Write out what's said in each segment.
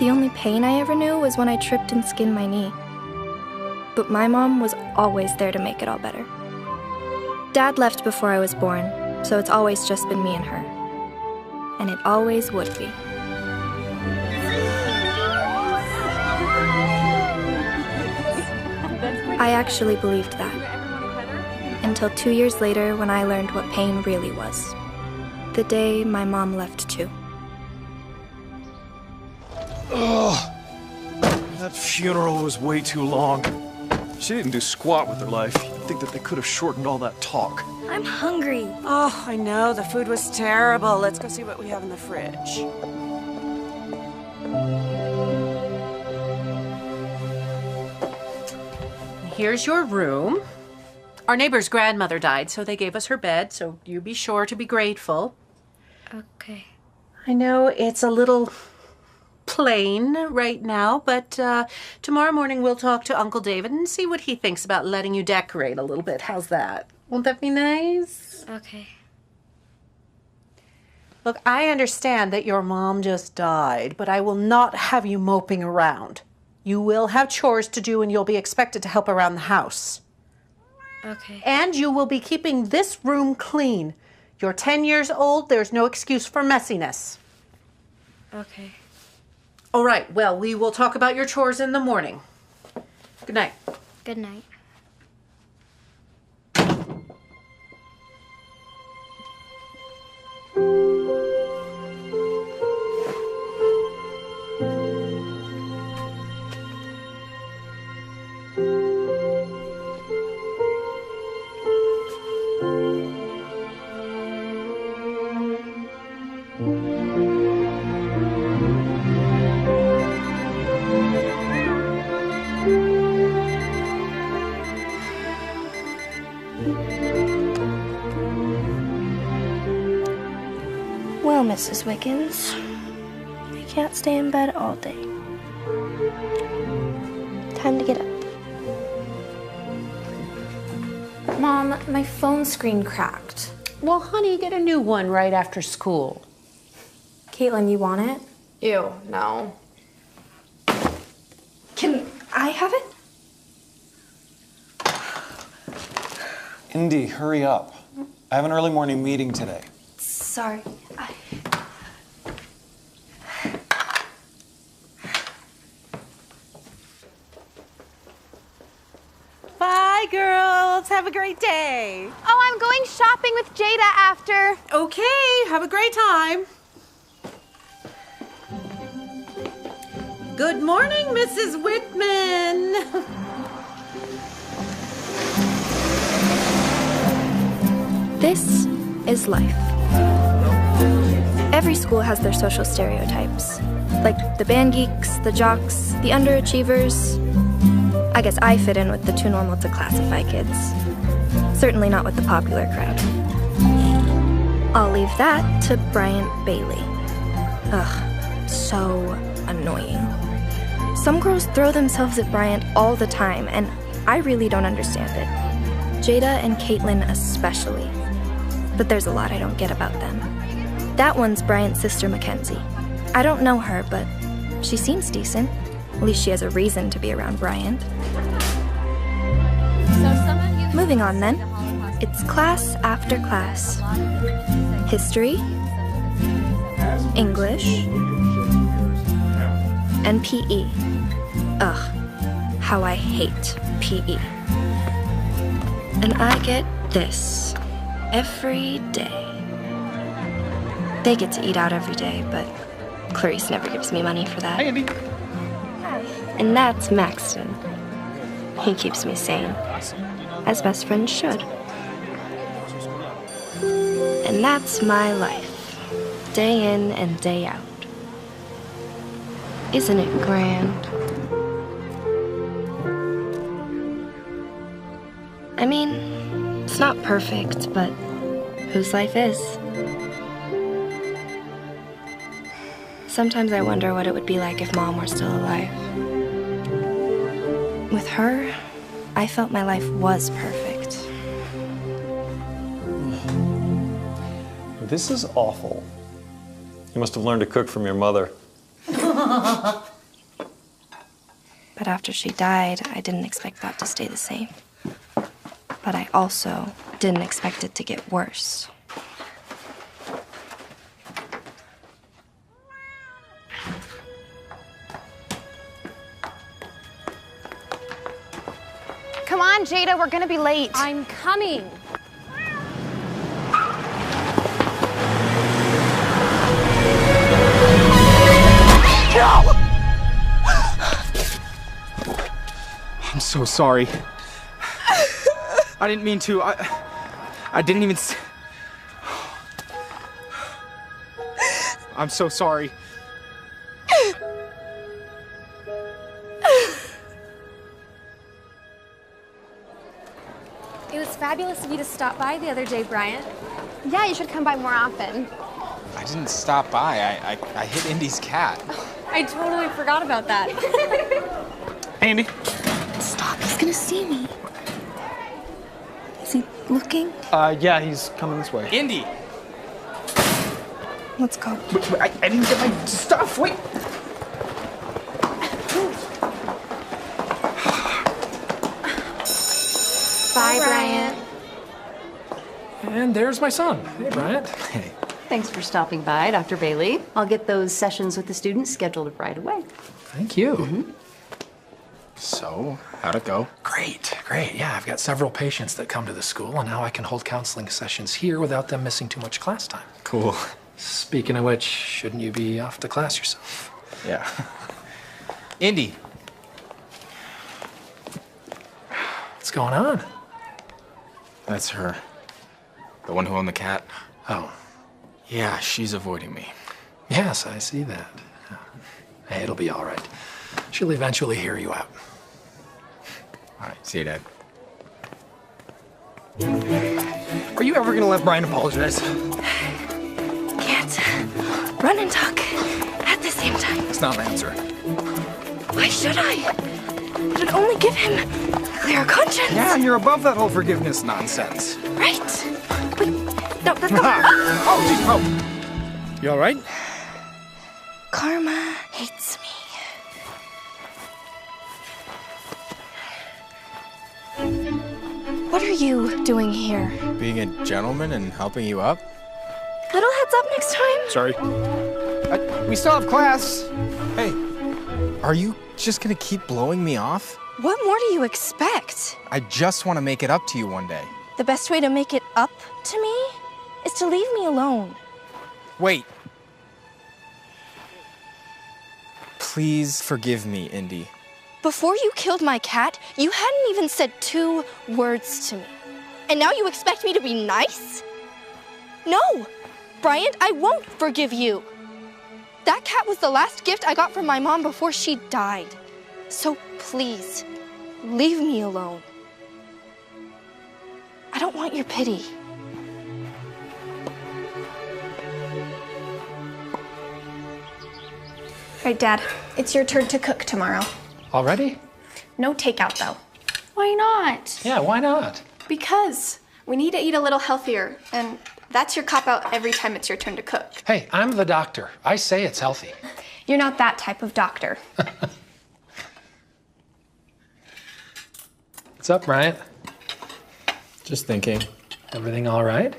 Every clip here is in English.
The only pain I ever knew was when I tripped and skinned my knee. But my mom was always there to make it all better. Dad left before I was born, so it's always just been me and her. And it always would be. I actually believed that. Until 2 years later when I learned what pain really was. The day my mom left too. Ugh. That funeral was way too long. She didn't do squat with her life. You'd think that they could have shortened all that talk. I'm hungry. Oh, I know. The food was terrible. Let's go see what we have in the fridge. Here's your room. Our neighbor's grandmother died, so they gave us her bed, so you be sure to be grateful. Okay. I know it's a little plain right now, but tomorrow morning we'll talk to Uncle David and see what he thinks about letting you decorate a little bit. How's that? Won't that be nice? Okay. Look, I understand that your mom just died, but I will not have you moping around. You will have chores to do and you'll be expected to help around the house. Okay. And you will be keeping this room clean. You're 10 years old, there's no excuse for messiness. Okay. All right, well, we will talk about your chores in the morning. Good night. Good night. Well, Mrs. Wiggins, I can't stay in bed all day. Time to get up. Mom, my phone screen cracked. Well, honey, get a new one right after school. Caitlin, you want it? Ew, no. Can I have it? Indy, hurry up. I have an early morning meeting today. Sorry. Bye, girls. Have a great day. Oh, I'm going shopping with Jada after. Okay, have a great time. Good morning, Mrs. Whitman. This is life. Every school has their social stereotypes, like the band geeks, the jocks, the underachievers. I guess I fit in with the too normal to classify kids. Certainly not with the popular crowd. I'll leave that to Bryant Bailey. Ugh, so annoying. Some girls throw themselves at Bryant all the time, and I really don't understand it. Jada and Caitlin especially. But there's a lot I don't get about them. That one's Bryant's sister, Mackenzie. I don't know her, but she seems decent. At least she has a reason to be around Bryant. Moving on then. It's class after class. History, English, and PE. Ugh, how I hate PE. And I get this every day. They get to eat out every day, but Clarice never gives me money for that. Hey, Indy. Hi. And that's Maxton. He keeps me sane, as best friends should. And that's my life, day in and day out. Isn't it grand? I mean, it's not perfect, but whose life is? Sometimes I wonder what it would be like if Mom were still alive. With her, I felt my life was perfect. This is awful. You must have learned to cook from your mother. But after she died, I didn't expect that to stay the same. But I also didn't expect it to get worse. Come on, Jada, we're gonna be late. I'm coming. No! I'm so sorry. I didn't mean to. I didn't even. I'm so sorry. It was fabulous of you to stop by the other day, Bryant. Yeah, you should come by more often. I didn't stop by. I hit Indy's cat. I totally forgot about that. Hey, Andy. Stop, he's gonna see me. Is he looking? Yeah, he's coming this way. Indy! Let's go. I didn't get my stuff. Wait. Bye, Bryant. And there's my son. Hey, Bryant. Hey. Thanks for stopping by, Dr. Bailey. I'll get those sessions with the students scheduled right away. Thank you. So, how'd it go? Great, great. Yeah, I've got several patients that come to the school, and now I can hold counseling sessions here without them missing too much class time. Cool. Speaking of which, shouldn't you be off to class yourself? Yeah. Indy. What's going on? That's her. The one who owned the cat. Oh, Yeah, she's avoiding me. yes, I see that. Hey, it'll be all right. She'll eventually hear you out. All right, see you, Dad. Are you ever gonna let Brian apologize? Can't run and talk at the same time. It's not an answer. Why should I? It'd only give him a clear conscience. Yeah, you're above that whole forgiveness nonsense. Right. But no, that's not. Oh, geez, oh. You all right? Karma hates me. What are you doing here? Being a gentleman and helping you up? Little heads up next time. Sorry. We still have class. Hey, are you just gonna keep blowing me off? What more do you expect? I just want to make it up to you one day. The best way to make it up to me is to leave me alone. Wait. Please forgive me, Indy. Before you killed my cat, you hadn't even said 2 words to me. And now you expect me to be nice? No, Bryant, I won't forgive you. That cat was the last gift I got from my mom before she died. So please, leave me alone. I don't want your pity. Right, Dad, it's your turn to cook tomorrow. Already? No takeout, though. Why not? Yeah, why not? Because we need to eat a little healthier, and that's your cop-out every time it's your turn to cook. Hey, I'm the doctor. I say it's healthy. You're not that type of doctor. What's up, Bryant? Just thinking. Everything all right?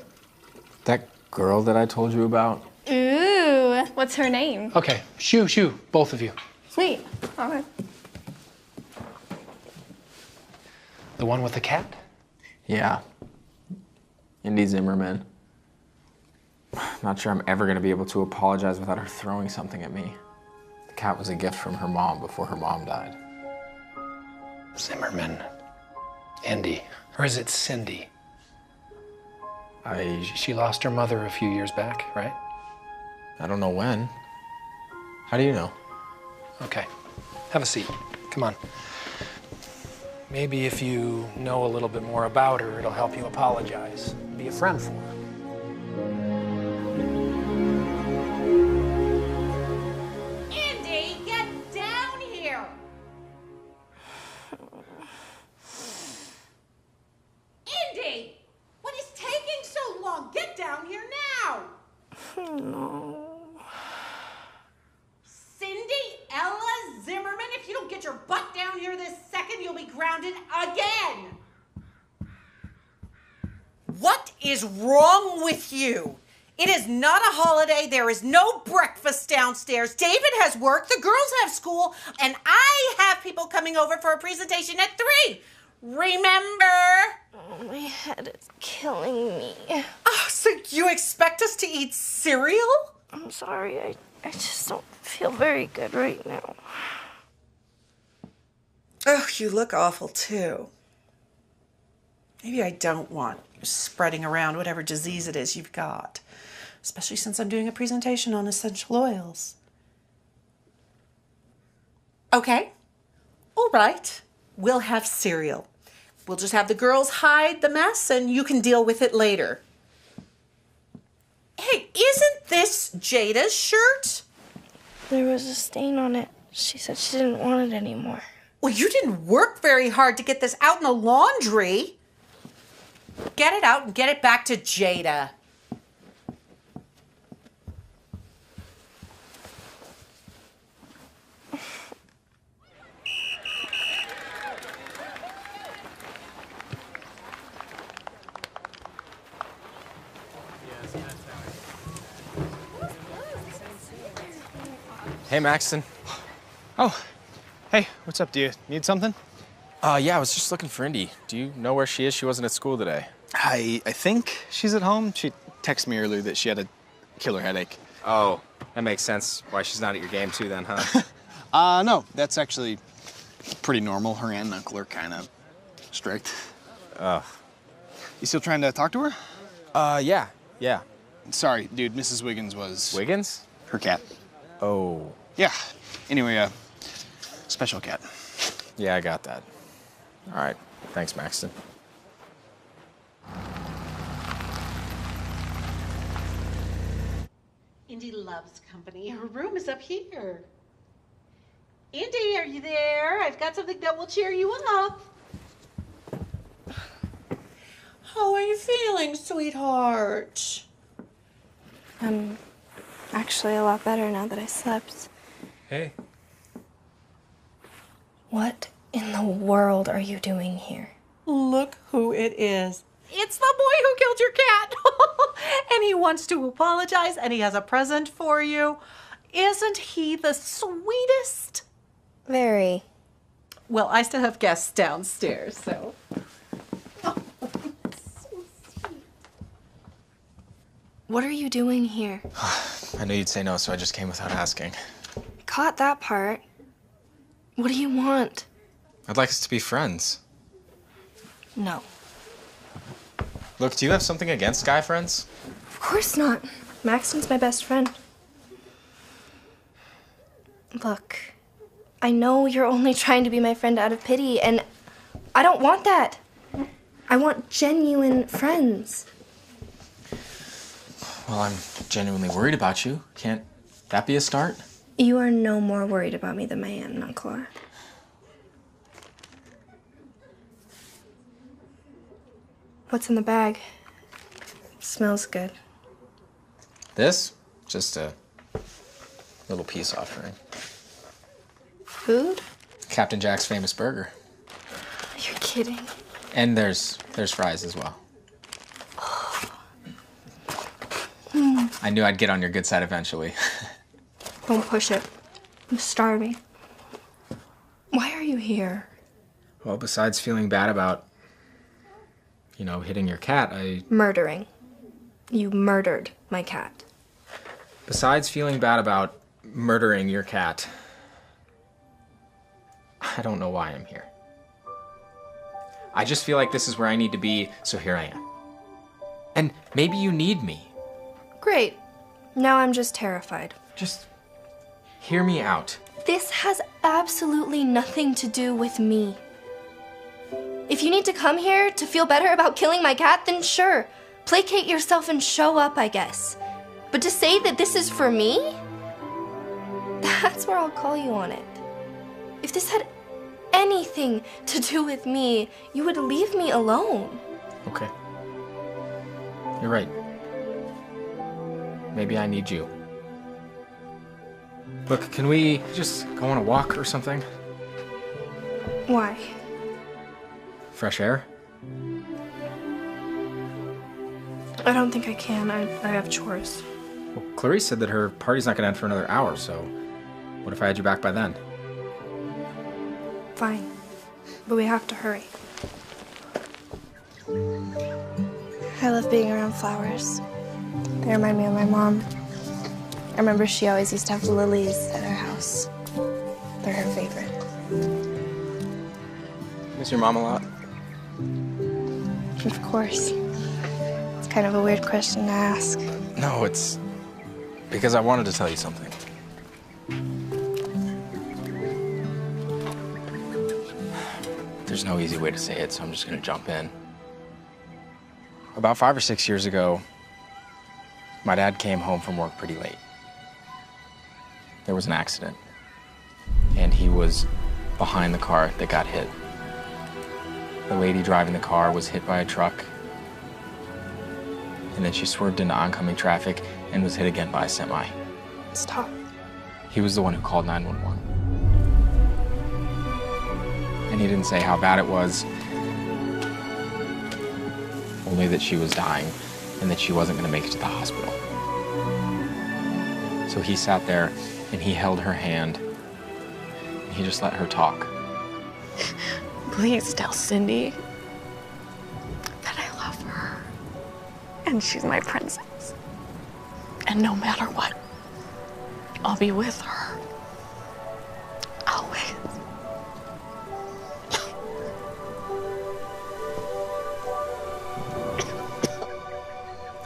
That girl that I told you about? Ooh, what's her name? Okay, shoo, both of you. Sweet. All right. The one with the cat? Yeah. Indy Zimmerman. Not sure I'm ever gonna be able to apologize without her throwing something at me. The cat was a gift from her mom before her mom died. Zimmerman. Indy. Or is it Cindy? She lost her mother a few years back, right? I don't know when. How do you know? Okay. Have a seat. Come on. Maybe if you know a little bit more about her, it'll help you apologize. Be a friend for her. Indy, get down here! Indy! What is taking so long? Get down here now! No. Cindy, get your butt down here this second, you'll be grounded again. What is wrong with you? It is not a holiday. There is no breakfast downstairs. David has work. The girls have school. And I have people coming over for a presentation at 3. Remember? Oh, my head is killing me. Oh, so you expect us to eat cereal? I'm sorry. I just don't feel very good right now. Oh, you look awful, too. Maybe I don't want you spreading around whatever disease it is you've got. Especially since I'm doing a presentation on essential oils. Okay. All right. We'll have cereal. We'll just have the girls hide the mess and you can deal with it later. Hey, isn't this Jada's shirt? There was a stain on it. She said she didn't want it anymore. Well, you didn't work very hard to get this out in the laundry. Get it out and get it back to Jada. Hey, Maxton. Oh, hey, what's up? Do you need something? Yeah, I was just looking for Indy. Do you know where she is? She wasn't at school today. I think she's at home. She texted me earlier that she had a killer headache. Oh, that makes sense. Why she's not at your game too then, huh? No, that's actually pretty normal. Her aunt and uncle are kind of strict. Ugh. You still trying to talk to her? Yeah. Sorry, dude, Mrs. Wiggins was... Wiggins? Her cat. Oh. Yeah. Anyway, special cat. Yeah, I got that. All right. Thanks, Maxton. Indy loves company. Her room is up here. Indy, are you there? I've got something that will cheer you up. How are you feeling, sweetheart? I'm actually a lot better now that I slept. Hey. What in the world are you doing here? Look who it is. It's the boy who killed your cat. And he wants to apologize, and he has a present for you. Isn't he the sweetest? Very. Well, I still have guests downstairs, so... What are you doing here? I knew you'd say no, so I just came without asking. Caught that part. What do you want? I'd like us to be friends. No. Look, do you have something against guy friends? Of course not. Maxton's my best friend. Look, I know you're only trying to be my friend out of pity, and I don't want that. I want genuine friends. Well, I'm genuinely worried about you. Can't that be a start? You are no more worried about me than my aunt and uncle are. What's in the bag? Smells good. This? Just a little peace offering. Food? Captain Jack's famous burger. You're kidding. And there's fries as well. I knew I'd get on your good side eventually. Don't push it. I'm starving. Why are you here? Well, besides feeling bad about, hitting your cat, Murdering. You murdered my cat. Besides feeling bad about murdering your cat, I don't know why I'm here. I just feel like this is where I need to be, so here I am. And maybe you need me. Great. Now I'm just terrified. Just hear me out. This has absolutely nothing to do with me. If you need to come here to feel better about killing my cat, then sure. Placate yourself and show up, I guess. But to say that this is for me? That's where I'll call you on it. If this had anything to do with me, you would leave me alone. Okay. You're right. Maybe I need you. Look, can we just go on a walk or something? Why? Fresh air? I don't think I can. I have chores. Well, Clarice said that her party's not gonna end for another hour, so what if I had you back by then? Fine. But we have to hurry. I love being around flowers. They remind me of my mom. I remember she always used to have lilies at her house. They're her favorite. Miss your mom a lot? Of course. It's kind of a weird question to ask. No, it's because I wanted to tell you something. There's no easy way to say it, so I'm just gonna jump in. About 5 or 6 years ago, my dad came home from work pretty late. There was an accident, and he was behind the car that got hit. The lady driving the car was hit by a truck, and then she swerved into oncoming traffic and was hit again by a semi. Stop. He was the one who called 911. And he didn't say how bad it was, only that she was dying and that she wasn't going to make it to the hospital. So he sat there and he held her hand and he just let her talk. Please tell Cindy that I love her and she's my princess. And no matter what, I'll be with her. Always.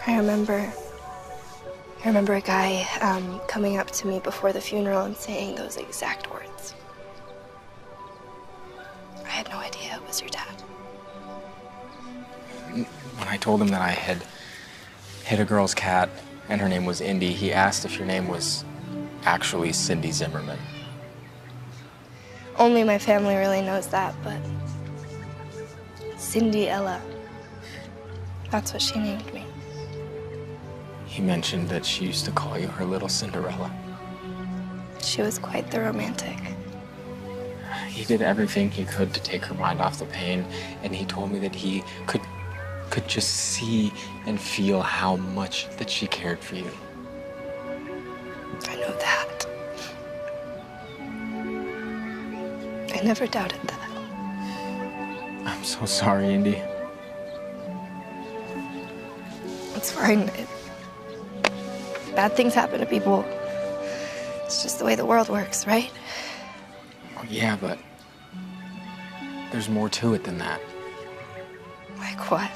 I remember a guy coming up to me before the funeral and saying those exact words. I had no idea it was your dad. When I told him that I had hit a girl's cat and her name was Indy, he asked if your name was actually Cindy Zimmerman. Only my family really knows that, but Cindy Ella, that's what she named me. He mentioned that she used to call you her little Cinderella. She was quite the romantic. He did everything he could to take her mind off the pain, and he told me that he could just see and feel how much that she cared for you. I know that. I never doubted that. I'm so sorry, Indy. It's fine. Bad things happen to people. It's just the way the world works, right? Oh, yeah, but there's more to it than that. Like what?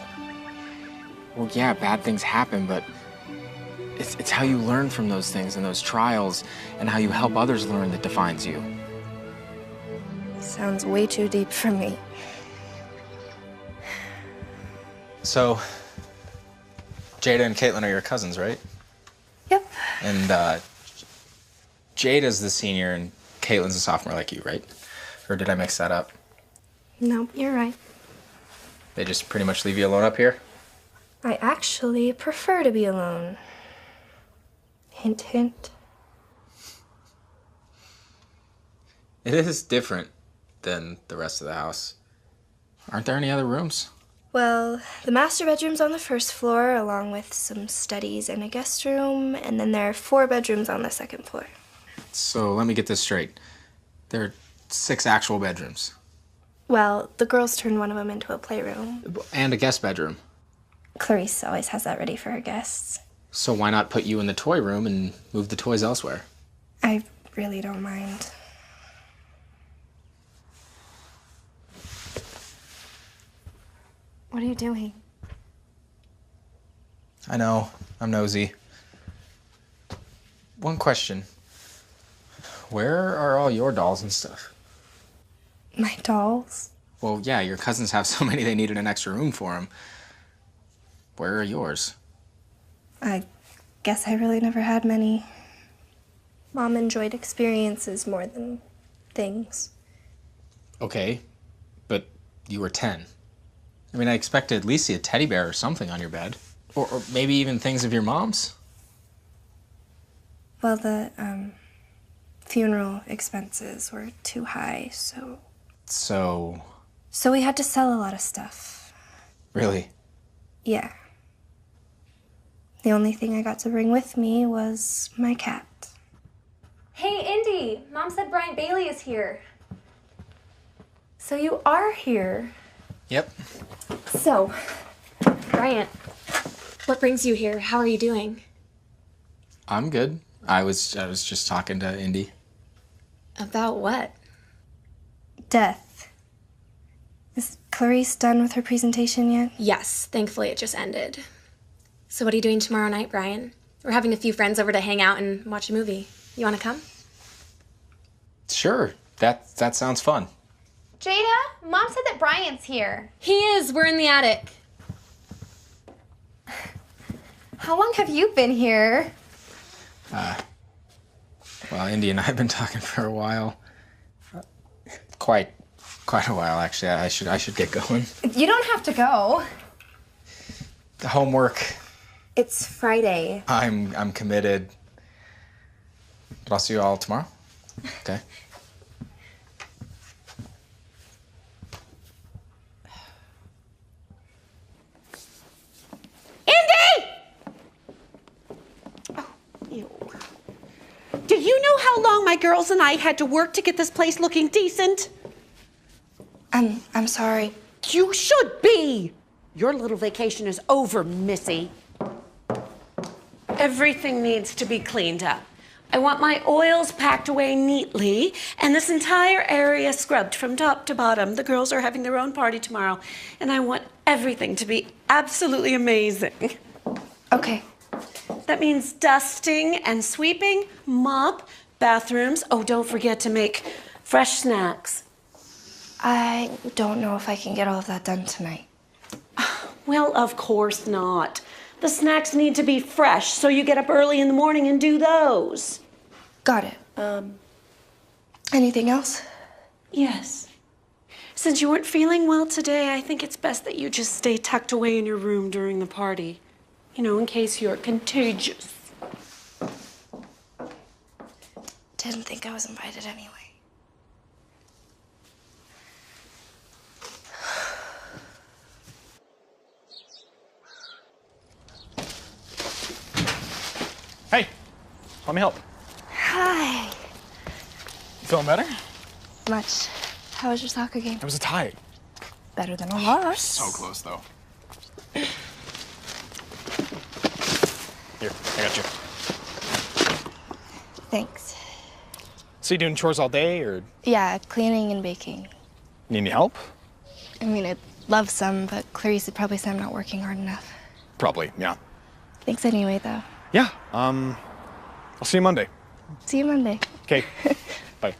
Well, yeah, bad things happen, but it's how you learn from those things and those trials and how you help others learn that defines you. Sounds way too deep for me. So, Jada and Caitlin are your cousins, right? Yep. And Jada's the senior and Caitlin's a sophomore like you, right? Or did I mix that up? No, you're right. They just pretty much leave you alone up here? I actually prefer to be alone. Hint, hint. It is different than the rest of the house. Aren't there any other rooms? Well, the master bedroom's on the first floor, along with some studies and a guest room, and then there are 4 bedrooms on the second floor. So let me get this straight. There are 6 actual bedrooms. Well, the girls turned one of them into a playroom. And a guest bedroom. Clarice always has that ready for her guests. So why not put you in the toy room and move the toys elsewhere? I really don't mind. What are you doing? I know, I'm nosy. One question. Where are all your dolls and stuff? My dolls? Well, yeah, your cousins have so many they needed an extra room for them. Where are yours? I guess I really never had many. Mom enjoyed experiences more than things. Okay, but you were 10. I mean, I expected at least see a teddy bear or something on your bed. Or maybe even things of your mom's. Well, the funeral expenses were too high, so... So, So we had to sell a lot of stuff. really? Yeah. The only thing I got to bring with me was my cat. Hey, Indy! Mom said Bryant Bailey is here. So you are here. Yep. So, Bryant, what brings you here? How are you doing? I'm good. I was just talking to Indy. About what? Death. Is Clarice done with her presentation yet? Yes, thankfully it just ended. So what are you doing tomorrow night, Brian? We're having a few friends over to hang out and watch a movie. You want to come? Sure. That sounds fun. Jada, Mom said that Brian's here. He is. We're in the attic. How long have you been here? Well, Indy and I have been talking for a while. Quite a while, actually. I should get going. You don't have to go. The homework. It's Friday. I'm committed. But I'll see you all tomorrow. Okay. Indy! Oh, ew. Do you know how long my girls and I had to work to get this place looking decent? I'm sorry. You should be. Your little vacation is over, Missy. Everything needs to be cleaned up. I want my oils packed away neatly and this entire area scrubbed from top to bottom. The girls are having their own party tomorrow, and I want everything to be absolutely amazing. Okay. That means dusting and sweeping, mop, bathrooms. Oh, don't forget to make fresh snacks. I don't know if I can get all of that done tonight. Well, of course not. The snacks need to be fresh, so you get up early in the morning and do those. Got it. Anything else? Yes. Since you weren't feeling well today, I think it's best that you just stay tucked away in your room during the party. You know, in case you're contagious. Didn't think I was invited anyway. Hey, let me help. Hi. You feeling better? Much. How was your soccer game? It was a tie. Better than a loss. So close, though. Here, I got you. Thanks. So you doing chores all day, or Yeah, cleaning and baking. need any help? I mean, I'd love some, but Clarice would probably say I'm not working hard enough. Probably, yeah. Thanks anyway, though. Yeah, I'll see you Monday. See you Monday. Okay, bye.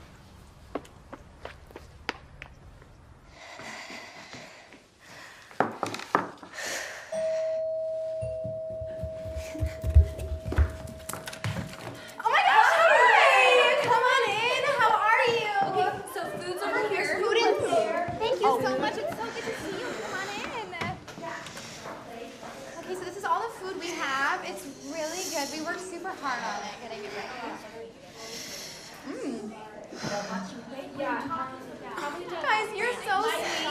Oh my gosh, hi! Come on in. How are you? Okay, so food's over here. There's food in there. Thank you so much. It's so good to see you. Come on in. Okay, so this is all the food we have. It's really good. We worked super hard on it, getting it ready. Guys, you're so sweet.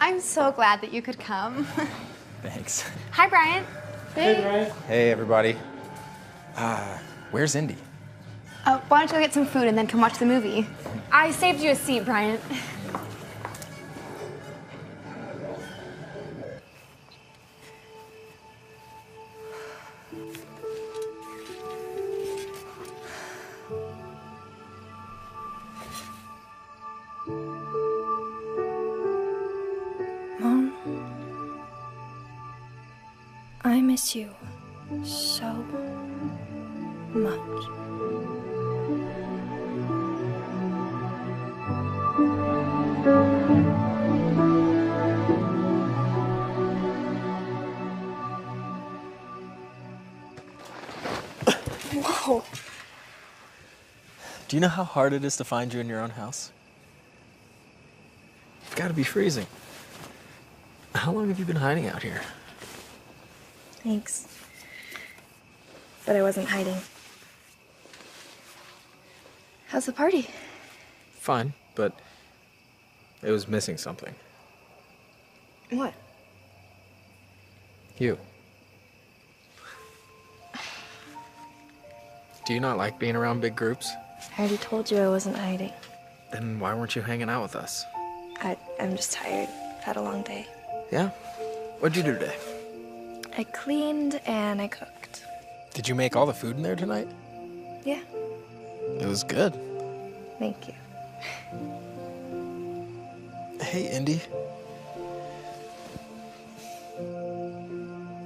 I'm so glad that you could come. Thanks. Hi, Brian. Hey, everybody. Where's Indy? Why don't you go get some food and then come watch the movie? I saved you a seat, Bryant. Mom, I miss you. so much. Whoa. Do you know how hard it is to find you in your own house? You've got to be freezing. How long have you been hiding out here? Thanks. But I wasn't hiding. How's the party? Fine, but it was missing something. What? You. Do you not like being around big groups? I already told you I wasn't hiding. Then why weren't you hanging out with us? I'm just tired. Had a long day. Yeah? What'd you do today? I cleaned and I cooked. Did you make all the food in there tonight? Yeah, It was good. thank you. Hey, Indy.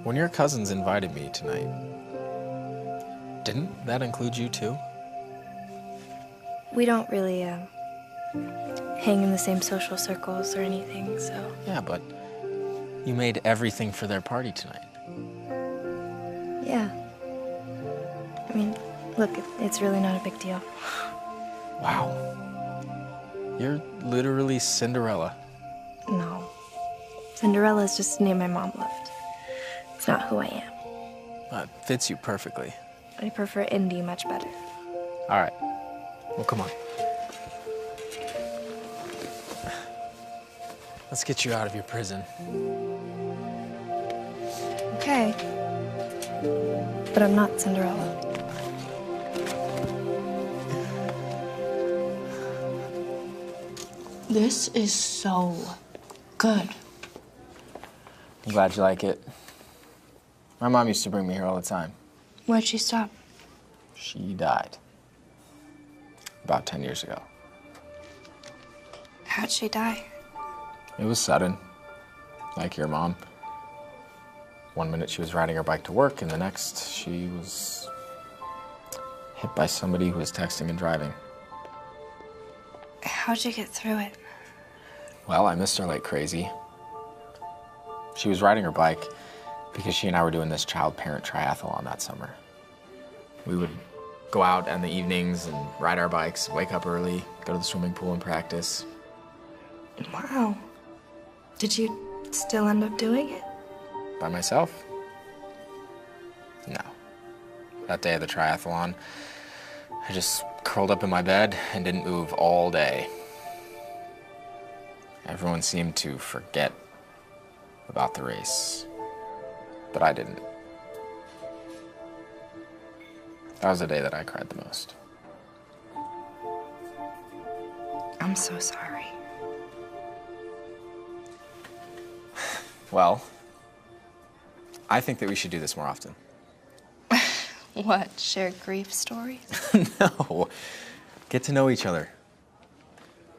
When your cousins invited me tonight, didn't that include you too? We don't really, hang in the same social circles or anything, so... Yeah, but you made everything for their party tonight. Yeah. I mean, look, it's really not a big deal. Wow. You're literally Cinderella. No. Cinderella is just a name my mom loved. It's not who I am. That fits you perfectly. I prefer Indy much better. All right. Well, come on. Let's get you out of your prison. Okay. But I'm not Cinderella. This is so good. I'm glad you like it. My mom used to bring me here all the time. Where'd she stop? She died about 10 years ago. How'd she die? It was sudden, like your mom. One minute she was riding her bike to work, and the next she was hit by somebody who was texting and driving. How'd you get through it? Well, I missed her like crazy. She was riding her bike because she and I were doing this child-parent triathlon that summer. We would go out in the evenings and ride our bikes, wake up early, go to the swimming pool and practice. Wow. Did you still end up doing it? By myself? No. That day of the triathlon, I just curled up in my bed and didn't move all day. Everyone seemed to forget about the race, but I didn't. That was the day that I cried the most. I'm so sorry. Well, I think that we should do this more often. What, share grief stories? No, get to know each other.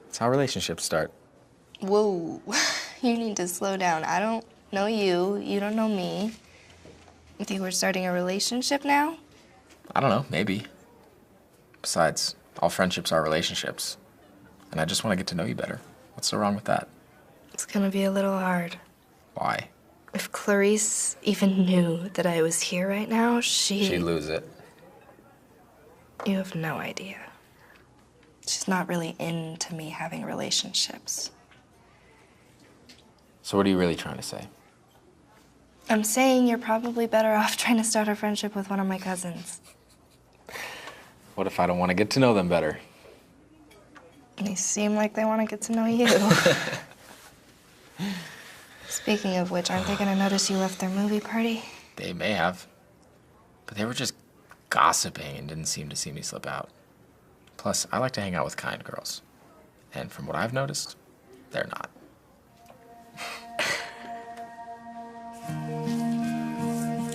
It's how relationships start. Whoa, you need to slow down. I don't know you, you don't know me. You think we're starting a relationship now? I don't know, maybe. Besides, all friendships are relationships. And I just want to get to know you better. What's so wrong with that? It's gonna be a little hard. Why? If Clarice even knew that I was here right now, She'd lose it. You have no idea. She's not really into me having relationships. So what are you really trying to say? I'm saying you're probably better off trying to start a friendship with one of my cousins. What if I don't want to get to know them better? They seem like they want to get to know you. Speaking of which, aren't they going to notice you left their movie party? They may have. But they were just gossiping and didn't seem to see me slip out. Plus, I like to hang out with kind girls. And from what I've noticed, they're not.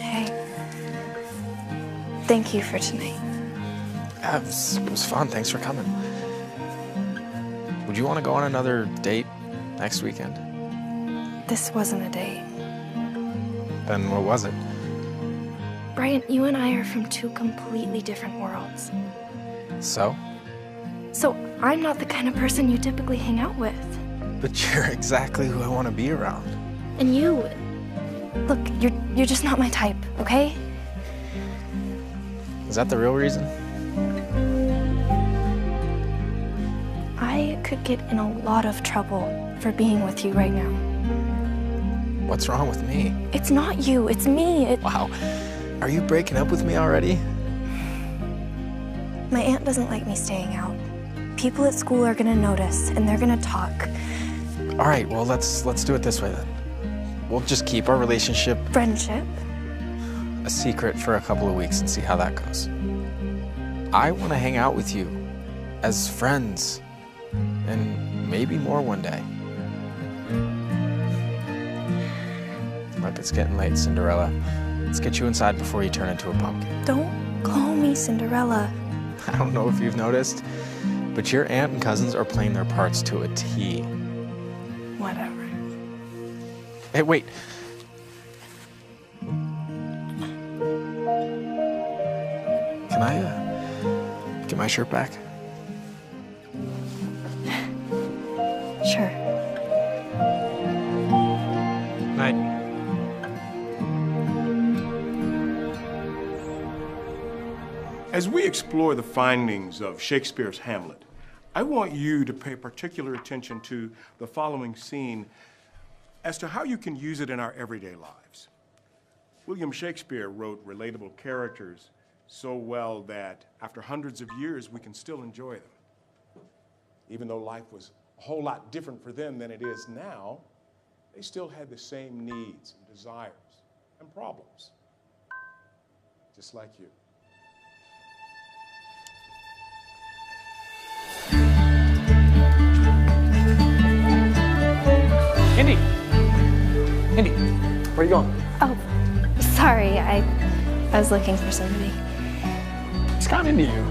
Hey. Thank you for tonight. Yeah, it was fun. Thanks for coming. Would you want to go on another date next weekend? This wasn't a date. Then what was it? Brian, you and I are from two completely different worlds. So? So I'm not the kind of person you typically hang out with. But you're exactly who I want to be around. And you... Look, you're just not my type, okay? Is that the real reason? I could get in a lot of trouble for being with you right now. What's wrong with me? It's not you, it's me. Wow. Are you breaking up with me already? My aunt doesn't like me staying out. People at school are gonna notice, and they're gonna talk. All right, well, let's do it this way then. We'll just keep our relationship... Friendship? ...a secret for a couple of weeks and see how that goes. I want to hang out with you as friends, and maybe more one day. Look, it's getting late, Cinderella. Let's get you inside before you turn into a pumpkin. Don't call me Cinderella. I don't know if you've noticed, but your aunt and cousins are playing their parts to a T. Whatever. Hey, wait. Can I, get my shirt back? Sure. Night. As we explore the findings of Shakespeare's Hamlet, I want you to pay particular attention to the following scene as to how you can use it in our everyday lives. William Shakespeare wrote relatable characters so well that after hundreds of years, we can still enjoy them. Even though life was a whole lot different for them than it is now, they still had the same needs and desires and problems, just like you. Indy! Indy, where are you going? Oh, sorry, I was looking for somebody. It's kind of into you.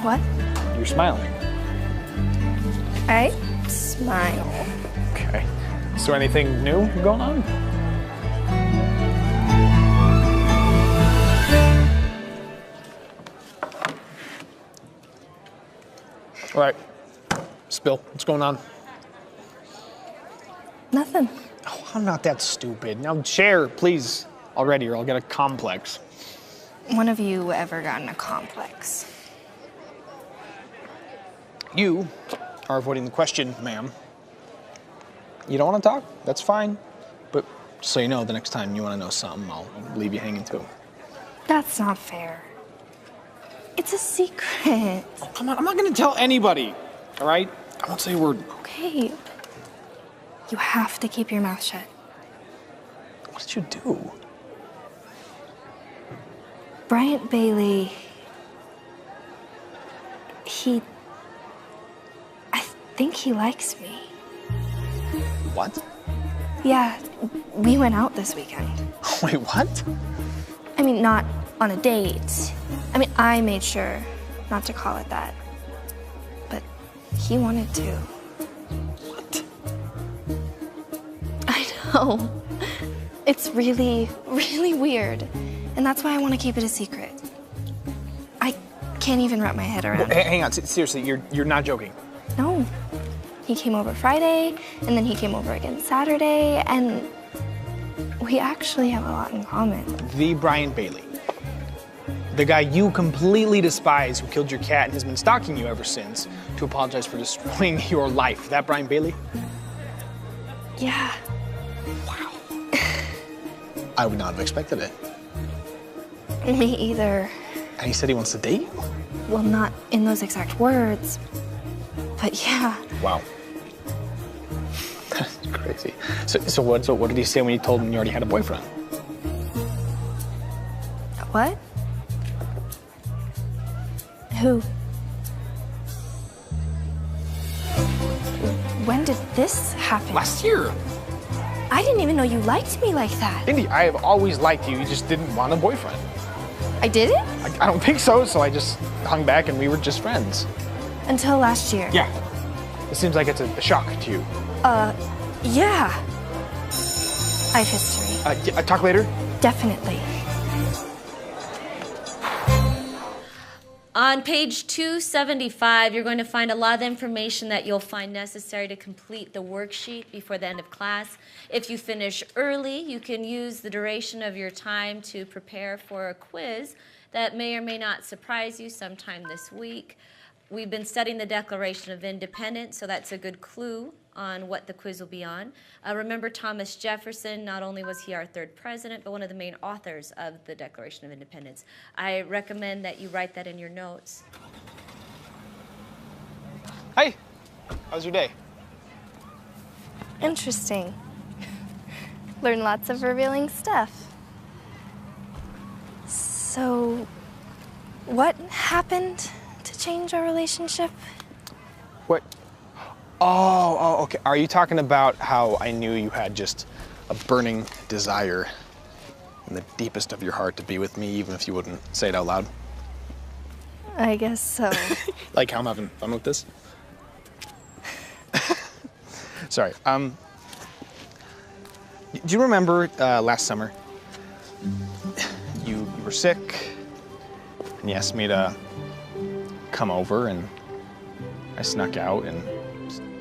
What? You're smiling. I smile. Okay. So anything new going on? All right. Spill. What's going on? Nothing. Oh, I'm not that stupid. Now share, please, already, or I'll get a complex. When have you ever gotten a complex? You are avoiding the question, ma'am. You don't want to talk? That's fine. But just so you know, the next time you want to know something, I'll leave you hanging too. That's not fair. It's a secret. Oh, come on, I'm not going to tell anybody, all right? I won't say a word. Okay. You have to keep your mouth shut. What did you do? Bryant Bailey, I think he likes me. What? Yeah, we went out this weekend. Wait, what? I mean, not on a date. I mean, I made sure not to call it that. But he wanted to. What? I know. It's really, really weird. And that's why I want to keep it a secret. I can't even wrap my head around it. Hang on, seriously, you're not joking. No. He came over Friday, and then he came over again Saturday, and we actually have a lot in common. The Brian Bailey. The guy you completely despise who killed your cat and has been stalking you ever since to apologize for destroying your life. That Brian Bailey? Yeah. Wow. I would not have expected it. Me either. And he said he wants to date you? Well, not in those exact words, but yeah. Wow. That's crazy. So what did he say when you told him you already had a boyfriend? What? Who? When did this happen? Last year. I didn't even know you liked me like that. Indy, I have always liked you. You just didn't want a boyfriend. I didn't? I don't think so, so I just hung back and we were just friends. Until last year. Yeah. It seems like it's a shock to you. Yeah. I have history. Yeah, talk later. Definitely. On page 275, you're going to find a lot of the information that you'll find necessary to complete the worksheet before the end of class. If you finish early, you can use the duration of your time to prepare for a quiz that may or may not surprise you sometime this week. We've been studying the Declaration of Independence, so that's a good clue on what the quiz will be on. Remember Thomas Jefferson, not only was he our third president, but one of the main authors of the Declaration of Independence. I recommend that you write that in your notes. Hi, how's your day? Interesting. Learn lots of revealing stuff. So, what happened to change our relationship? What? Oh, okay. Are you talking about how I knew you had just a burning desire in the deepest of your heart to be with me, even if you wouldn't say it out loud? I guess so. Like how I'm having fun with this? Sorry. Do you remember last summer? You were sick, and you asked me to come over, and I snuck out and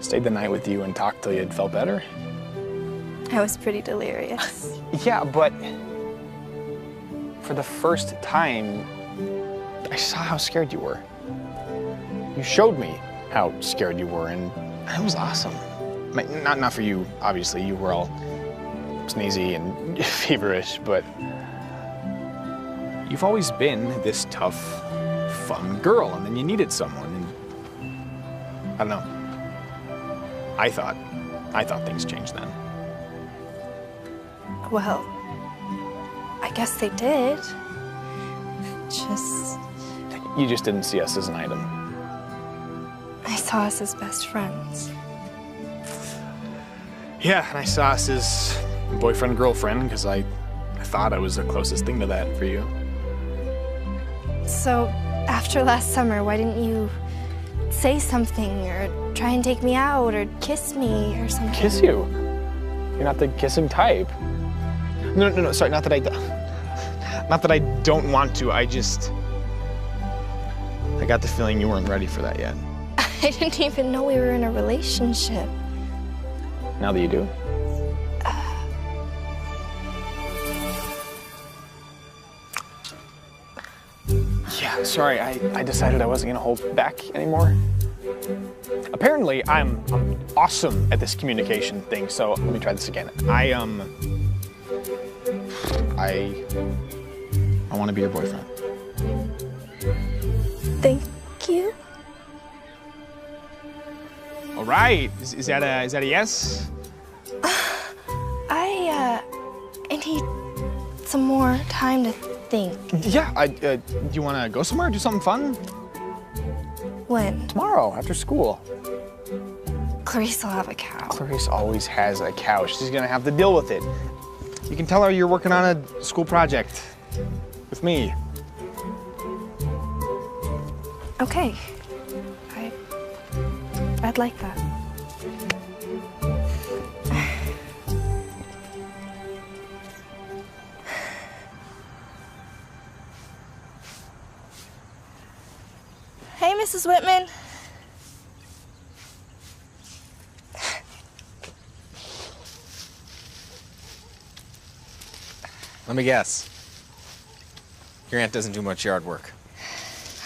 stayed the night with you and talked till you felt better. I was pretty delirious. Yeah, but for the first time, I saw how scared you were. You showed me how scared you were, and it was awesome. Not for you, obviously. You were all sneezy and feverish, but you've always been this tough, fun girl, and then you needed someone, and I don't know. I thought things changed then. Well, I guess they did. You just didn't see us as an item. I saw us as best friends. Yeah, and I saw us as boyfriend-girlfriend because I thought I was the closest thing to that for you. So, after last summer, why didn't you say something or try and take me out or kiss me or something? Kiss you? You're not the kissing type. No, sorry, not that I don't want to, I got the feeling you weren't ready for that yet. I didn't even know we were in a relationship. Now that you do. Yeah, sorry, I decided I wasn't gonna hold back anymore. Apparently, I'm awesome at this communication thing, so let me try this again. I want to be your boyfriend. Thank you. All right, is that a yes? I need some more time to think. Yeah, do you want to go somewhere, do something fun? When? Tomorrow, after school. Clarice will have a cow. Clarice always has a cow. She's gonna have to deal with it. You can tell her you're working on a school project with me. Okay. I'd like that. Hey, Mrs. Whitman. Let me guess. Your aunt doesn't do much yard work.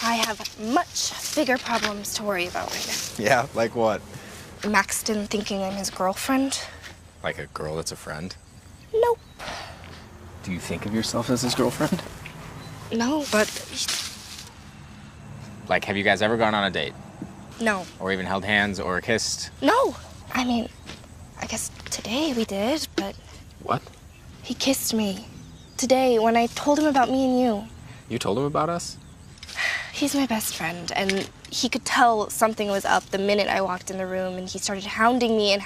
I have much bigger problems to worry about right now. Yeah, like what? Maxton thinking I'm his girlfriend. Like a girl that's a friend? Nope. Do you think of yourself as his girlfriend? No, but... Like, have you guys ever gone on a date? No. Or even held hands or kissed? No! I mean, I guess today we did, but... What? He kissed me. Today, when I told him about me and you. You told him about us? He's my best friend, and he could tell something was up the minute I walked in the room, and he started hounding me, and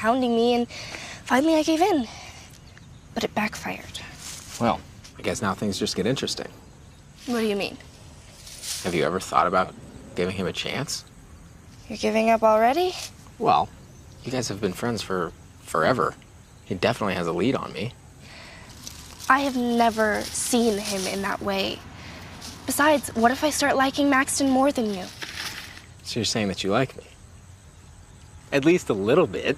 finally I gave in. But it backfired. Well, I guess now things just get interesting. What do you mean? Have you ever thought about giving him a chance? You're giving up already? Well, you guys have been friends for forever. He definitely has a lead on me. I have never seen him in that way. Besides, what if I start liking Maxton more than you? So you're saying that you like me? At least a little bit.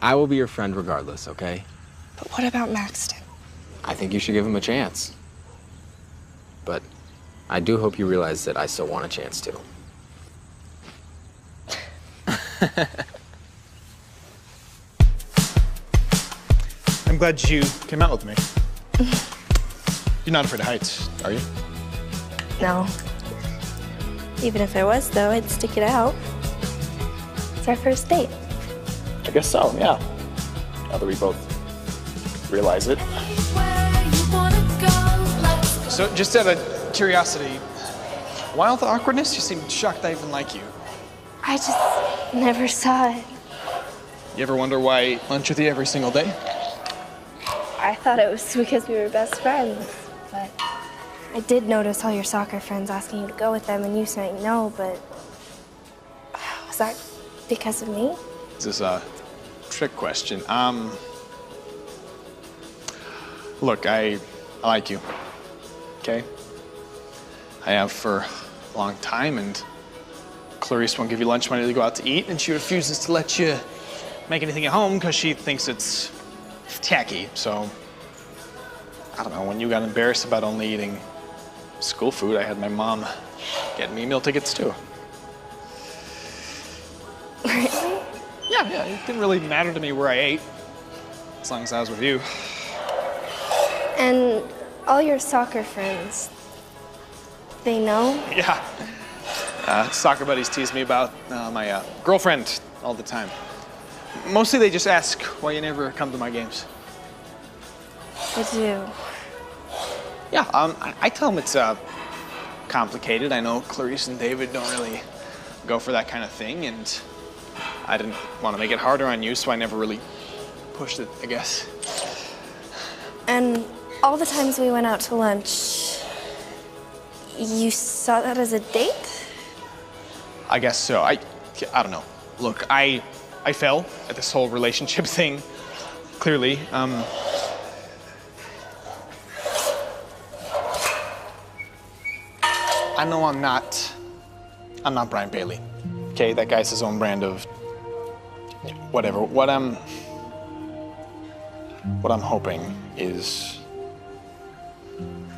I will be your friend regardless, okay? But what about Maxton? I think you should give him a chance. But I do hope you realize that I still want a chance to. I'm glad you came out with me. You're not afraid of heights, are you? No. Even if I was, though, I'd stick it out. It's our first date. I guess so, yeah. Now that we both realize it. So, just out of curiosity, why all the awkwardness? You seem shocked I even like you. I just never saw it. You ever wonder why I eat lunch with you every single day? I thought it was because we were best friends, but I did notice all your soccer friends asking you to go with them and you saying no, but was that because of me? This is a trick question. Look, I like you, okay? I have for a long time, and Clarice won't give you lunch money to go out to eat, and she refuses to let you make anything at home because she thinks it's tacky. So, I don't know, when you got embarrassed about only eating school food, I had my mom get me meal tickets too. Really? Yeah, it didn't really matter to me where I ate, as long as I was with you. And all your soccer friends, they know? Yeah. Soccer buddies tease me about my girlfriend all the time. Mostly they just ask why you never come to my games. I do. Yeah, I tell them it's complicated. I know Clarice and David don't really go for that kind of thing, and I didn't want to make it harder on you, so I never really pushed it, I guess. And all the times we went out to lunch, you saw that as a date? I guess so. I don't know. Look, I fell at this whole relationship thing, clearly. I know I'm not Brian Bailey, okay? That guy's his own brand of whatever. What I'm hoping is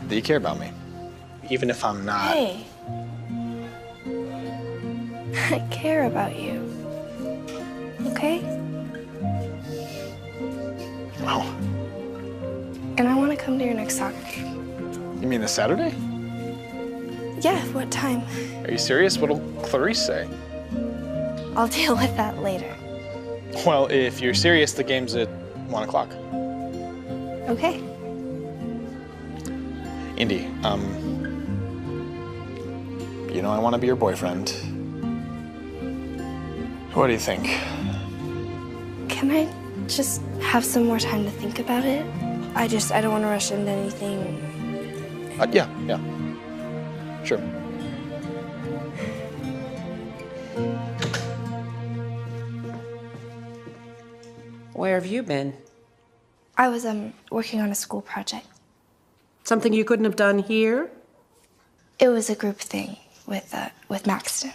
that you care about me, even if I'm not. Hey. I care about you. Okay? Well. And I want to come to your next soccer game. You mean this Saturday? Yeah, what time? Are you serious? What'll Clarice say? I'll deal with that later. Well, if you're serious, the game's at 1 o'clock. Okay. Indy, you know I want to be your boyfriend. What do you think? Can I just have some more time to think about it? I don't want to rush into anything. Yeah. Sure. Where have you been? I was working on a school project. Something you couldn't have done here? It was a group thing with Maxton.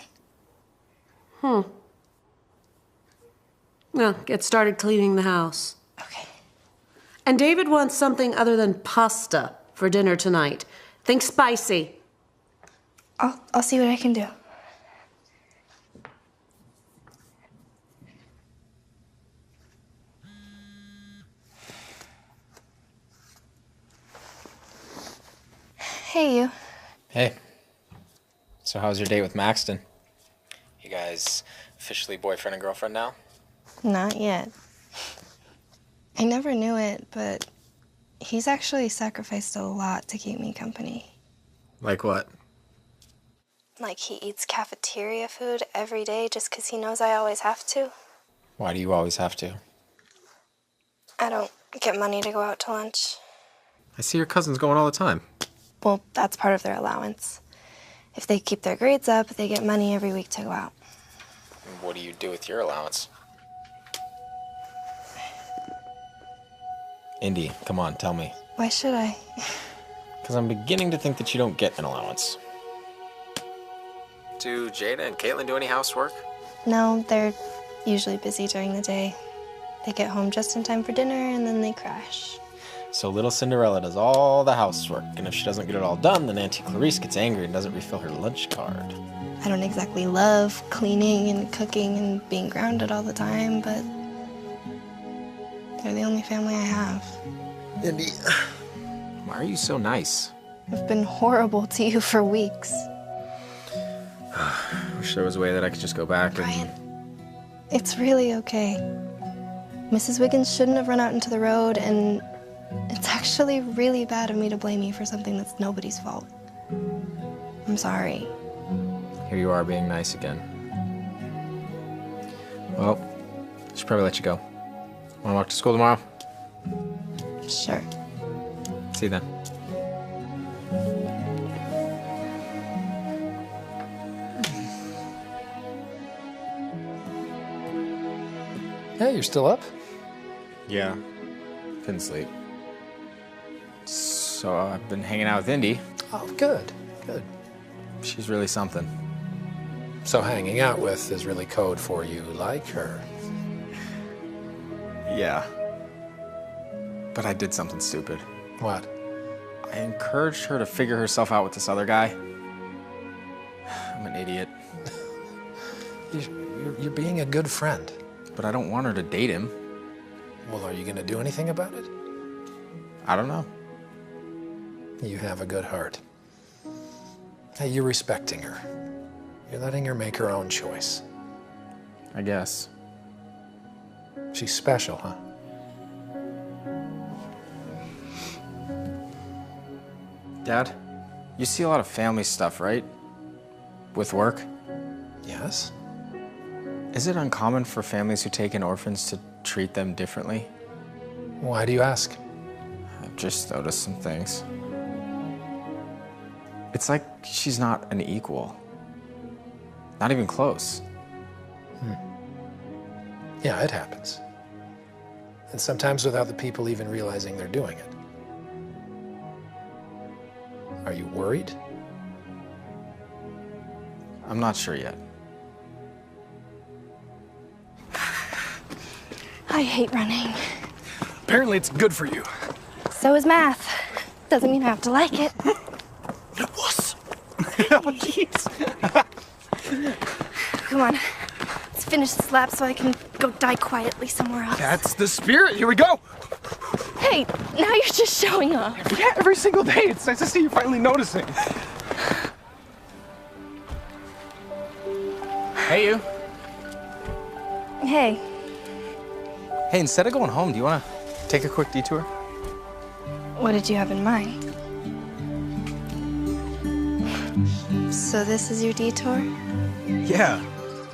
Well, get started cleaning the house. Okay. And David wants something other than pasta for dinner tonight. Think spicy. I'll see what I can do. Hey, you. Hey. So how's your date with Maxton? You guys officially boyfriend and girlfriend now? Not yet. I never knew it, but he's actually sacrificed a lot to keep me company. Like what? Like he eats cafeteria food every day just because he knows I always have to. Why do you always have to? I don't get money to go out to lunch. I see your cousins going all the time. Well, that's part of their allowance. If they keep their grades up, they get money every week to go out. What do you do with your allowance? Indy, come on, tell me. Why should I? Because I'm beginning to think that you don't get an allowance. Do Jada and Caitlin do any housework? No, they're usually busy during the day. They get home just in time for dinner and then they crash. So little Cinderella does all the housework, and if she doesn't get it all done, then Auntie Clarice gets angry and doesn't refill her lunch card. I don't exactly love cleaning and cooking and being grounded all the time, but they're the only family I have. Indy, why are you so nice? I've been horrible to you for weeks. I wish there was a way that I could just go back and... It's really okay. Mrs. Wiggins shouldn't have run out into the road, and it's actually really bad of me to blame you for something that's nobody's fault. I'm sorry. Here you are being nice again. Well, I should probably let you go. Wanna walk to school tomorrow? Sure. See you then. Yeah, you're still up? Yeah. Couldn't sleep. So I've been hanging out with Indy. Oh, good, good. She's really something. So hanging out with is really code for you like her? Yeah. But I did something stupid. What? I encouraged her to figure herself out with this other guy. I'm an idiot. You're being a good friend. But I don't want her to date him. Well, are you going to do anything about it? I don't know. You have a good heart. Hey, you're respecting her. You're letting her make her own choice. I guess. She's special, huh? Dad, you see a lot of family stuff, right? With work? Yes. Is it uncommon for families who take in orphans to treat them differently? Why do you ask? I've just noticed some things. It's like she's not an equal. Not even close. Yeah, it happens. And sometimes without the people even realizing they're doing it. Are you worried? I'm not sure yet. I hate running. Apparently it's good for you. So is math. Doesn't mean I have to like it. Wuss. Oh, jeez. Come on. Let's finish this lap so I can go die quietly somewhere else. That's the spirit. Here we go. Hey, now you're just showing off. Yeah, every single day. It's nice to see you finally noticing. Hey, you. Hey. Hey, instead of going home, do you want to take a quick detour? What did you have in mind? So this is your detour? Yeah.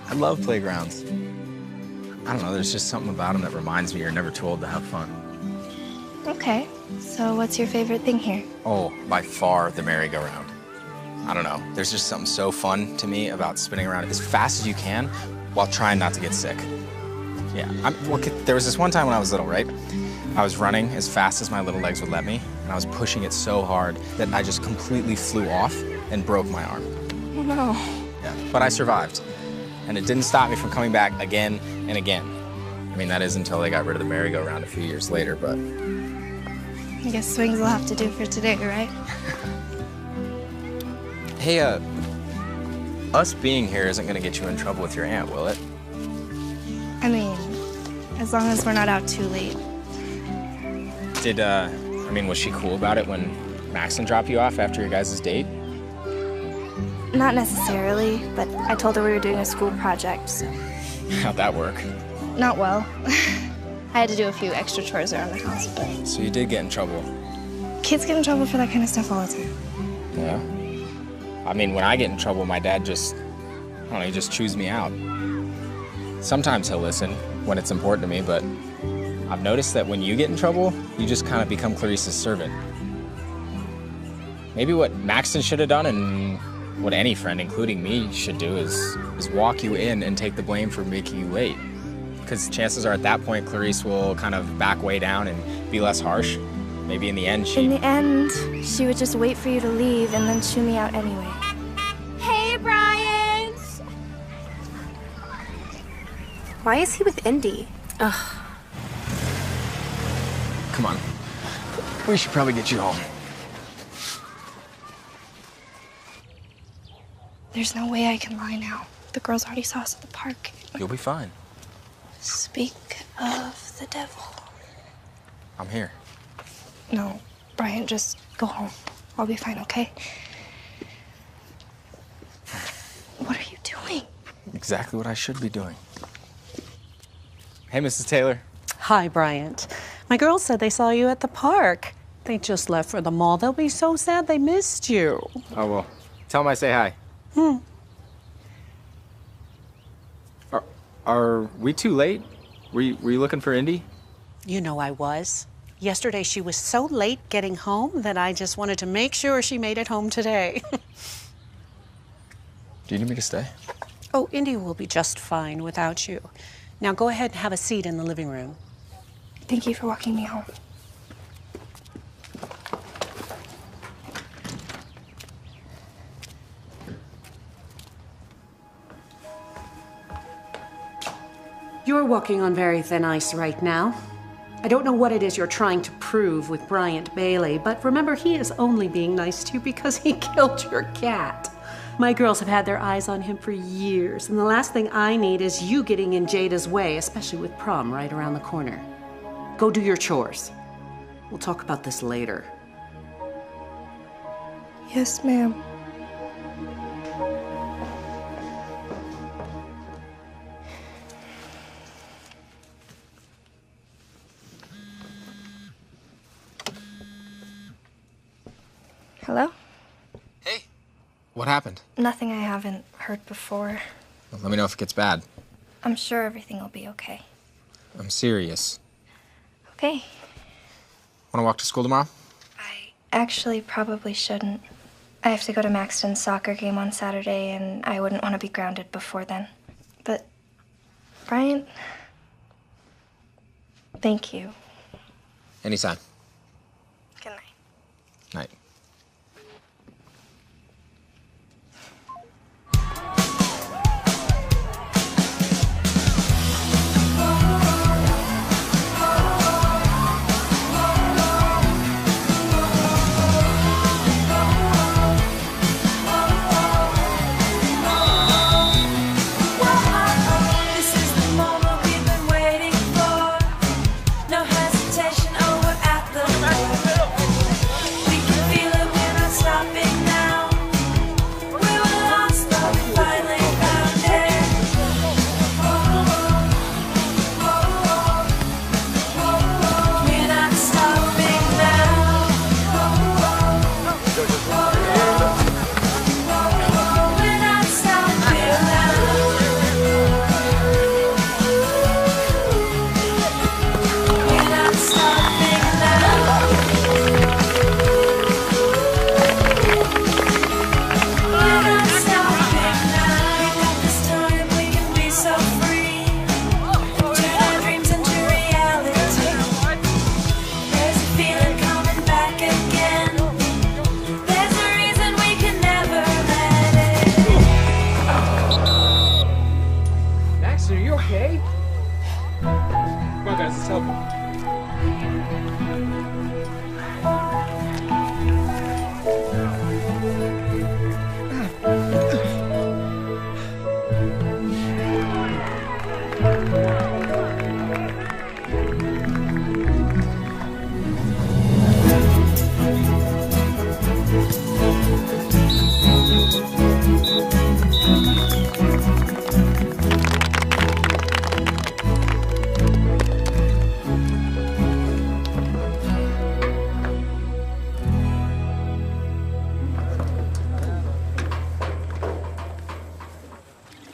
I love playgrounds. I don't know, there's just something about them that reminds me you're never too old to have fun. Okay. So what's your favorite thing here? Oh, by far the merry-go-round. I don't know, there's just something so fun to me about spinning around as fast as you can while trying not to get sick. Yeah, there was this one time when I was little, right? I was running as fast as my little legs would let me, and I was pushing it so hard that I just completely flew off and broke my arm. Oh no. Yeah, but I survived, and it didn't stop me from coming back again and again. I mean, that is until they got rid of the merry-go-round a few years later, but... I guess swings will have to do for today, right? Hey, us being here isn't gonna get you in trouble with your aunt, will it? I mean, as long as we're not out too late. Was she cool about it when Maxon dropped you off after your guys' date? Not necessarily, but I told her we were doing a school project, so. How'd that work? Not well. I had to do a few extra chores around the house, but... So you did get in trouble? Kids get in trouble for that kind of stuff all the time. Yeah? I mean, when I get in trouble, my dad just, I don't know, he just chews me out. Sometimes he'll listen when it's important to me, but I've noticed that when you get in trouble, you just kind of become Clarice's servant. Maybe what Maxton should have done, and what any friend, including me, should do is walk you in and take the blame for making you late. because chances are at that point, Clarice will kind of back way down and be less harsh. Maybe in the end, In the end, she would just wait for you to leave and then shoo me out anyway. Hey, Brian! Why is he with Indy? Come on. We should probably get you home. There's no way I can lie now. The girls already saw us at the park. You'll be fine. Speak of the devil. I'm here. No, Brian, just go home. I'll be fine, okay? What are you doing? Exactly what I should be doing. Hey, Mrs. Taylor. Hi, Bryant. My girls said they saw you at the park. They just left for the mall. They'll be so sad they missed you. Oh, well, tell them I say hi. Are we too late? Were you looking for Indy? You know I was. Yesterday she was so late getting home that I just wanted to make sure she made it home today. Do you need me to stay? Oh, Indy will be just fine without you. Now go ahead and have a seat in the living room. Thank you for walking me home. You're walking on very thin ice right now. I don't know what it is you're trying to prove with Bryant Bailey, but remember, he is only being nice to you because he killed your cat. My girls have had their eyes on him for years, and the last thing I need is you getting in Jada's way, especially with prom right around the corner. Go do your chores. We'll talk about this later. Yes, ma'am. Hello? Hey. What happened? Nothing I haven't heard before. Well, let me know if it gets bad. I'm sure everything will be okay. I'm serious. Okay. Want to walk to school tomorrow? Actually, probably shouldn't. I have to go to Maxton's soccer game on Saturday, and I wouldn't want to be grounded before then. But, Brian, thank you. Anytime. Good night. Night.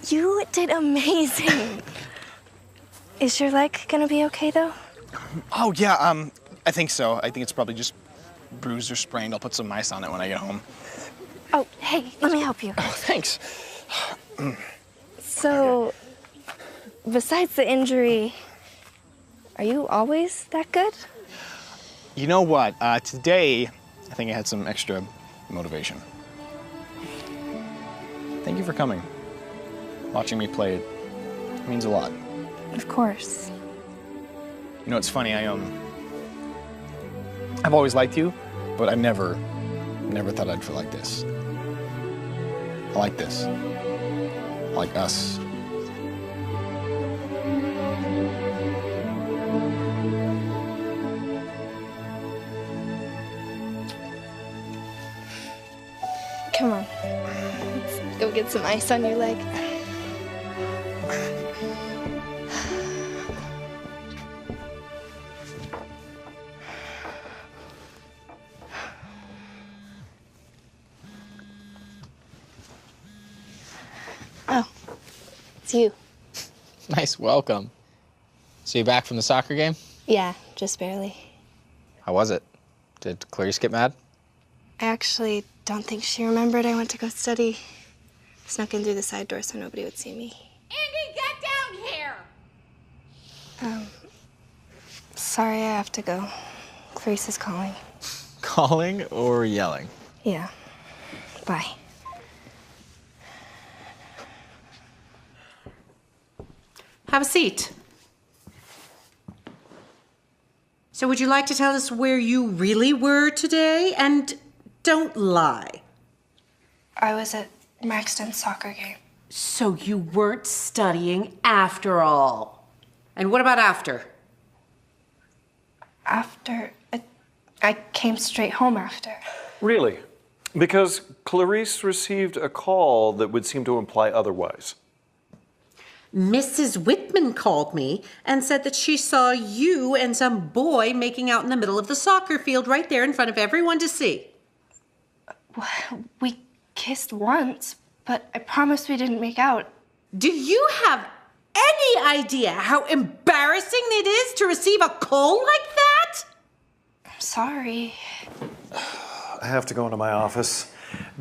You did amazing. Is your leg gonna be okay, though? Oh, yeah, I think so. I think it's probably just bruised or sprained. I'll put some ice on it when I get home. Oh, hey, let me help you. Oh, thanks. So, besides the injury, are you always that good? You know what? Today, I think I had some extra motivation. Thank you for coming. Watching me play, it means a lot. Of course. You know, it's funny, I've always liked you, but I never thought I'd feel like this. I like this. I like us. Come on. Let's go get some ice on your leg. Oh, it's you. Nice welcome. So you back from the soccer game? Yeah, just barely. How was it? Did Clarice get mad? I actually don't think she remembered I went to go study. Snuck in through the side door so nobody would see me. Andy, get down here! Sorry, I have to go. Clarice is calling. Calling or yelling? Yeah. Bye. Have a seat. So would you like to tell us where you really were today? And don't lie. I was at Maxton's soccer game. So you weren't studying after all. And what about after? After, I came straight home after. Really? Because Clarice received a call that would seem to imply otherwise. Mrs. Whitman called me and said that she saw you and some boy making out in the middle of the soccer field right there in front of everyone to see. We kissed once, but I promise we didn't make out. Do you have any idea how embarrassing it is to receive a call like that? I'm sorry. I have to go into my office.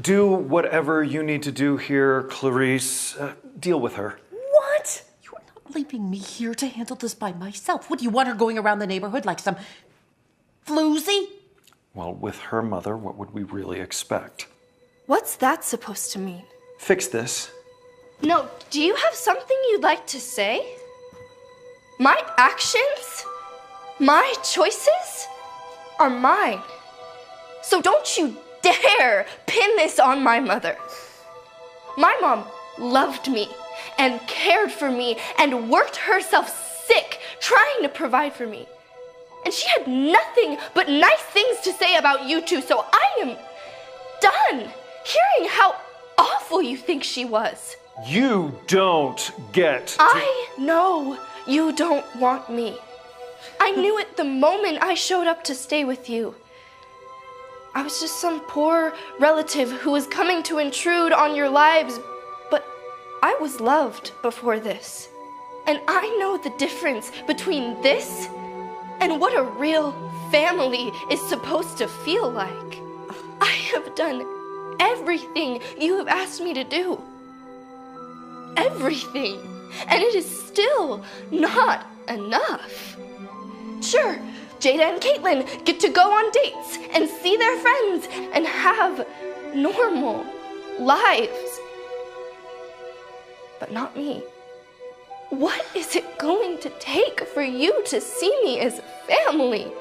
Do whatever you need to do here, Clarice. Deal with her. What? You are not leaving me here to handle this by myself. What, do you want her going around the neighborhood like some floozy? Well, with her mother, what would we really expect? What's that supposed to mean? Fix this. No, do you have something you'd like to say? My actions, my choices are mine. So don't you dare pin this on my mother. My mom loved me and cared for me and worked herself sick trying to provide for me. And she had nothing but nice things to say about you two, so I am done hearing how awful you think she was. You don't get I know you don't want me. I knew it the moment I showed up to stay with you. I was just some poor relative who was coming to intrude on your lives, but I was loved before this. And I know the difference between this and what a real family is supposed to feel like. I have done everything you have asked me to do. Everything. And it is still not enough. Sure, Jada and Caitlin get to go on dates and see their friends and have normal lives. But not me. What is it going to take for you to see me as family?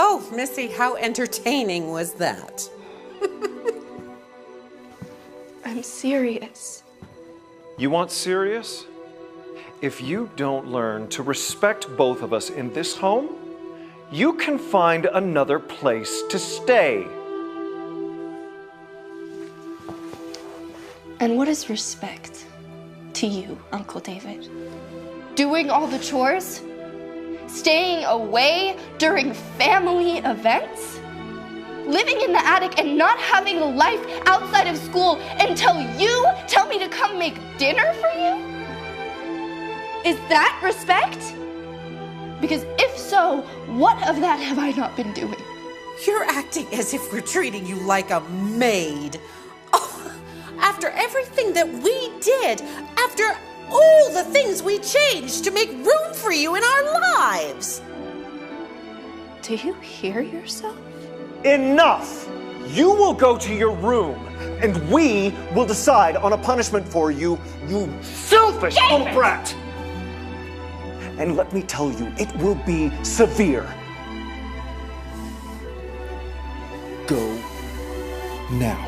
Oh, Missy, how entertaining was that? I'm serious. You want serious? If you don't learn to respect both of us in this home, you can find another place to stay. And what is respect to you, Uncle David? Doing all the chores? Staying away during family events? Living in the attic and not having a life outside of school until you tell me to come make dinner for you? Is that respect? Because if so, what of that have I not been doing? You're acting as if we're treating you like a maid. Oh, after everything that we did, after all the things we changed to make room for you in our lives. Do you hear yourself? Enough! You will go to your room, and we will decide on a punishment for you, you selfish little brat! And let me tell you, it will be severe. Go now.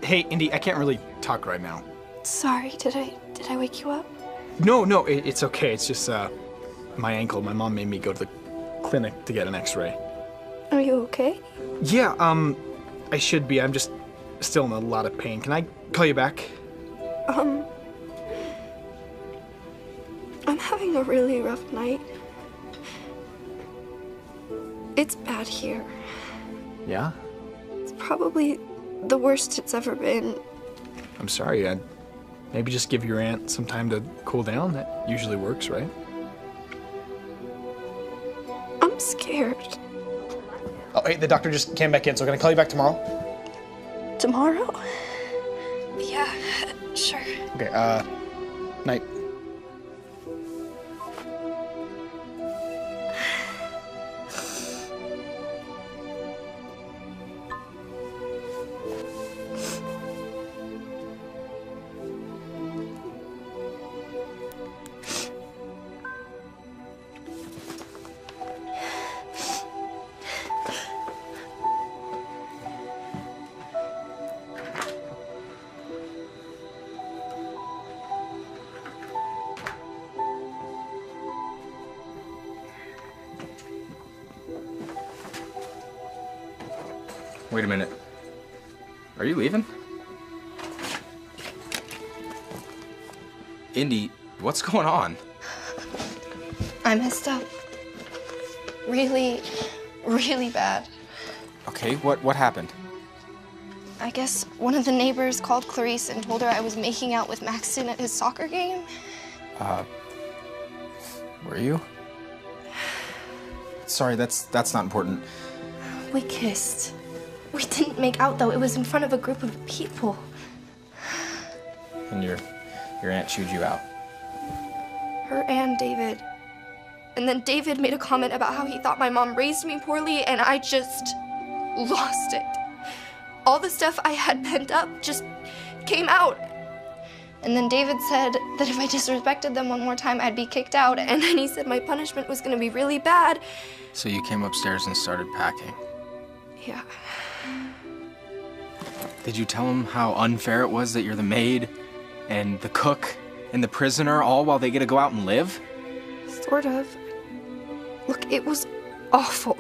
Hey, Indy, I can't really talk right now. Sorry, did I wake you up? No, it's okay. It's just my ankle. My mom made me go to the clinic to get an x-ray. Are you okay? Yeah, I should be. I'm just still in a lot of pain. Can I call you back? I'm having a really rough night. It's bad here. Yeah? It's probably the worst it's ever been. I'm sorry. I'd maybe just give your aunt some time to cool down. That usually works, right? I'm scared. Oh, hey, the doctor just came back in, so can I call you back tomorrow? Tomorrow? Yeah, sure. Okay, night. Wait a minute. Are you leaving? Indy, what's going on? I messed up. Really, really bad. Okay, what happened? I guess one of the neighbors called Clarice and told her I was making out with Maxton at his soccer game. Were you? Sorry, that's not important. We kissed. We didn't make out, though. It was in front of a group of people. And your aunt chewed you out. Her and David. And then David made a comment about how he thought my mom raised me poorly, and I just lost it. All the stuff I had pent up just came out. And then David said that if I disrespected them one more time, I'd be kicked out. And then he said my punishment was gonna be really bad. So you came upstairs and started packing. Yeah. Did you tell him how unfair it was that you're the maid and the cook and the prisoner all while they get to go out and live? Sort of. Look, it was awful.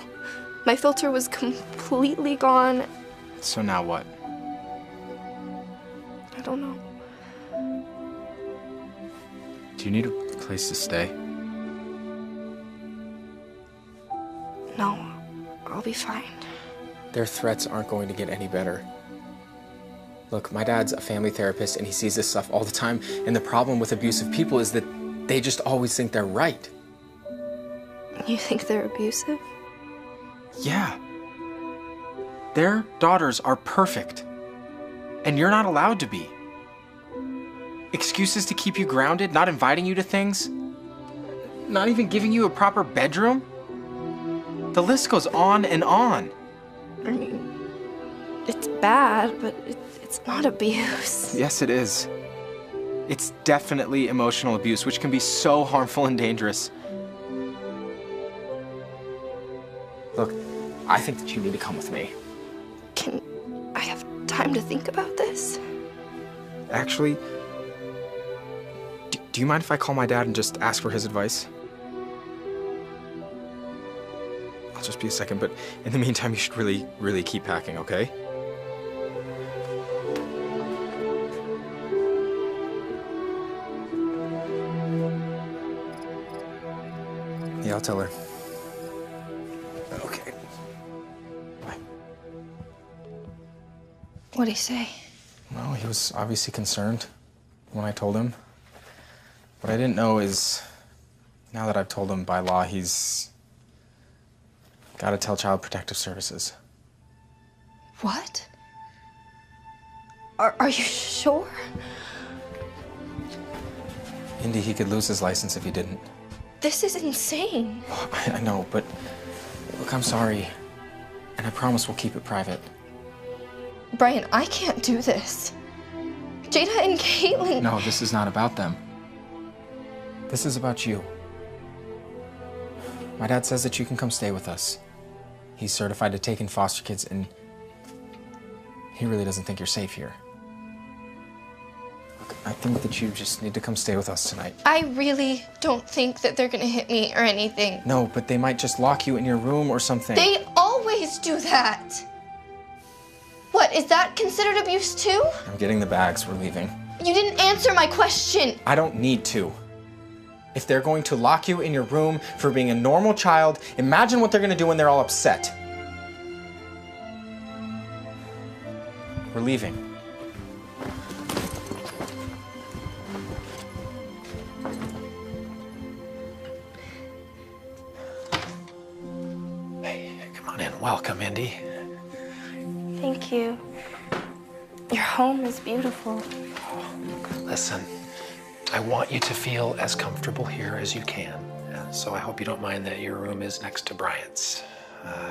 My filter was completely gone. So now what? I don't know. Do you need a place to stay? No, I'll be fine. Their threats aren't going to get any better. Look, my dad's a family therapist and he sees this stuff all the time, and the problem with abusive people is that they just always think they're right. You think they're abusive? Yeah. Their daughters are perfect, and you're not allowed to be. Excuses to keep you grounded, not inviting you to things, not even giving you a proper bedroom. The list goes on and on. I mean, it's bad, but it's not abuse. Yes, it is. It's definitely emotional abuse, which can be so harmful and dangerous. Look, I think that you need to come with me. Can I have time to think about this? Actually, do you mind if I call my dad and just ask for his advice? I'll just be a second, but in the meantime, you should really, really keep packing, okay? Yeah, I'll tell her. Okay. Bye. What'd he say? Well, he was obviously concerned when I told him. What I didn't know is, now that I've told him by law, he's got to tell Child Protective Services. What? Are you sure? Indy, he could lose his license if he didn't. This is insane. I know, but look, I'm sorry. And I promise we'll keep it private. Brian, I can't do this. Jada and Caitlin. No, this is not about them. This is about you. My dad says that you can come stay with us. He's certified to take in foster kids, and he really doesn't think you're safe here. Look, I think that you just need to come stay with us tonight. I really don't think that they're gonna hit me or anything. No, but they might just lock you in your room or something. They always do that. What, is that considered abuse too? I'm getting the bags. We're leaving. You didn't answer my question. I don't need to. If they're going to lock you in your room for being a normal child, imagine what they're going to do when they're all upset. We're leaving. Hey, come on in. Welcome, Indy. Thank you. Your home is beautiful. Listen, I want you to feel as comfortable here as you can. So I hope you don't mind that your room is next to Bryant's.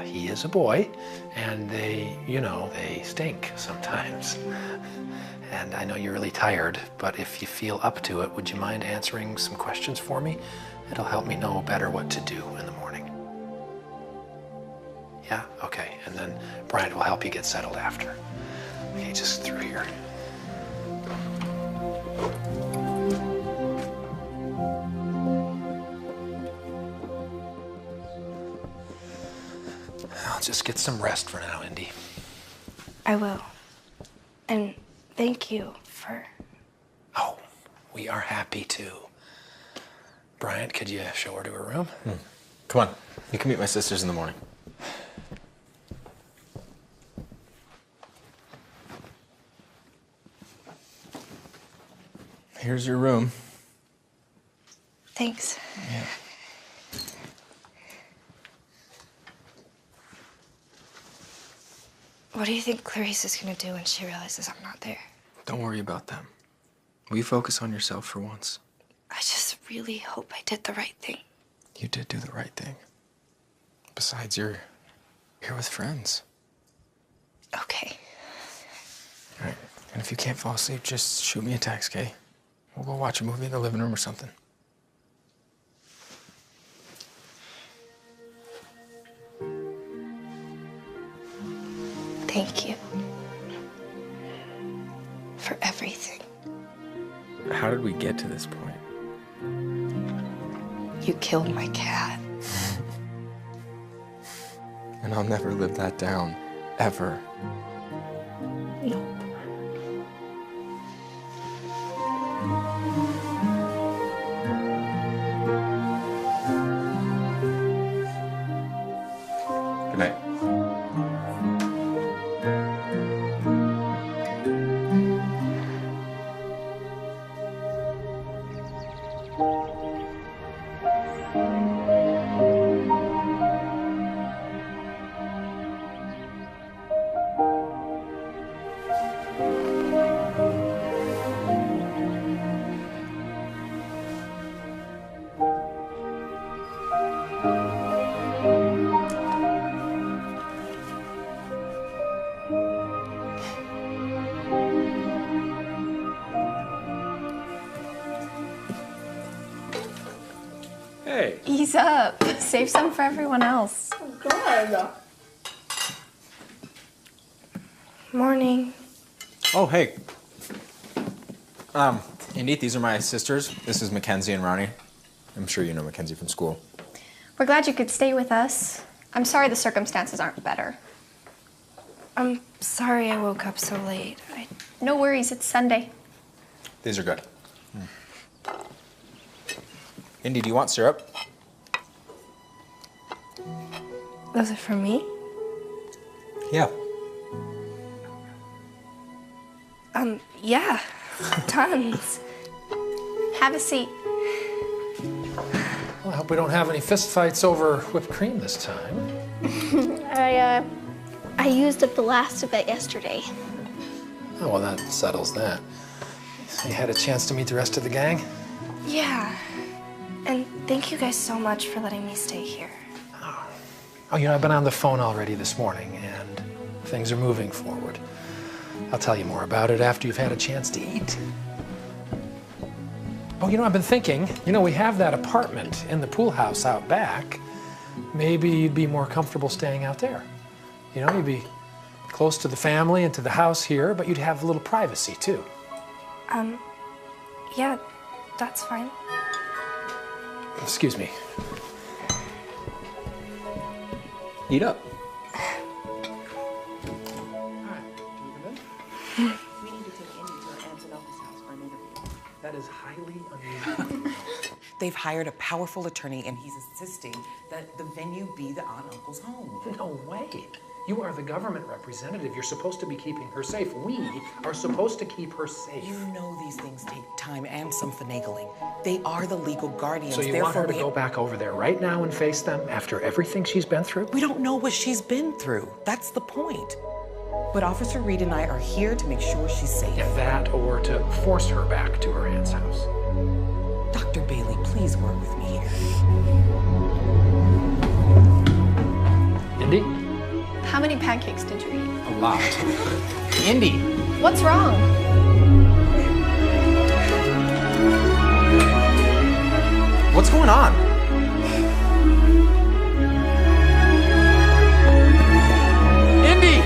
He is a boy, and they stink sometimes. And I know you're really tired, but if you feel up to it, would you mind answering some questions for me? It'll help me know better what to do in the morning. Yeah? Okay. And then Bryant will help you get settled after. Okay, just through here. I'll just get some rest for now, Indy. I will. And thank you for... Oh, we are happy to. Bryant, could you show her to her room? Come on. You can meet my sisters in the morning. Here's your room. Thanks. Yeah. What do you think Clarice is gonna do when she realizes I'm not there? Don't worry about them. Will you focus on yourself for once? I just really hope I did the right thing. You did do the right thing. Besides, you're here with friends. Okay. All right. And if you can't fall asleep, just shoot me a text, okay? We'll go watch a movie in the living room or something. Thank you. For everything. How did we get to this point? You killed my cat. And I'll never live that down. Ever. No. Good night. Save some for everyone else. Good. Morning. Oh, hey. Indy, these are my sisters. This is Mackenzie and Ronnie. I'm sure you know Mackenzie from school. We're glad you could stay with us. I'm sorry the circumstances aren't better. I'm sorry I woke up so late. No worries, it's Sunday. These are good. Indy, do you want syrup? Those are for me? Yeah. Yeah. Tons. Have a seat. Well, I hope we don't have any fist fights over whipped cream this time. I used up the last of it yesterday. Oh, well, that settles that. You had a chance to meet the rest of the gang? Yeah. And thank you guys so much for letting me stay here. Oh, you know, I've been on the phone already this morning, and things are moving forward. I'll tell you more about it after you've had a chance to eat. Oh, you know, I've been thinking, you know, we have that apartment in the pool house out back. Maybe you'd be more comfortable staying out there. You know, you'd be close to the family and to the house here, but you'd have a little privacy, too. Yeah, that's fine. Excuse me. Eat up. That is highly unusual. They've hired a powerful attorney and he's insisting that the venue be the aunt and uncle's home. No way. You are the government representative. You're supposed to be keeping her safe. We are supposed to keep her safe. You know these things take time and some finagling. They are the legal guardians. So you want her to go back over there right now and face them after everything she's been through? We don't know what she's been through. That's the point. But Officer Reed and I are here to make sure she's safe. Yeah, that or to force her back to her aunt's house. Dr. Bailey, please work with me here. Indy? How many pancakes did you eat? A lot. Indy! What's wrong? What's going on? Indy!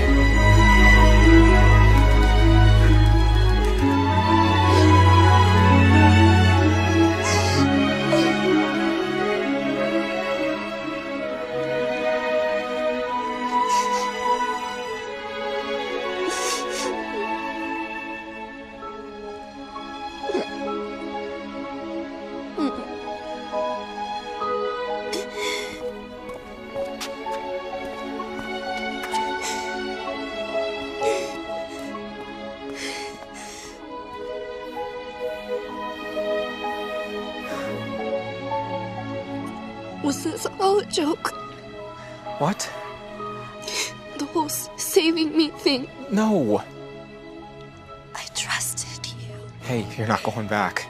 Was this all a joke? What? The whole saving me thing. No. I trusted you. Hey, you're not going back.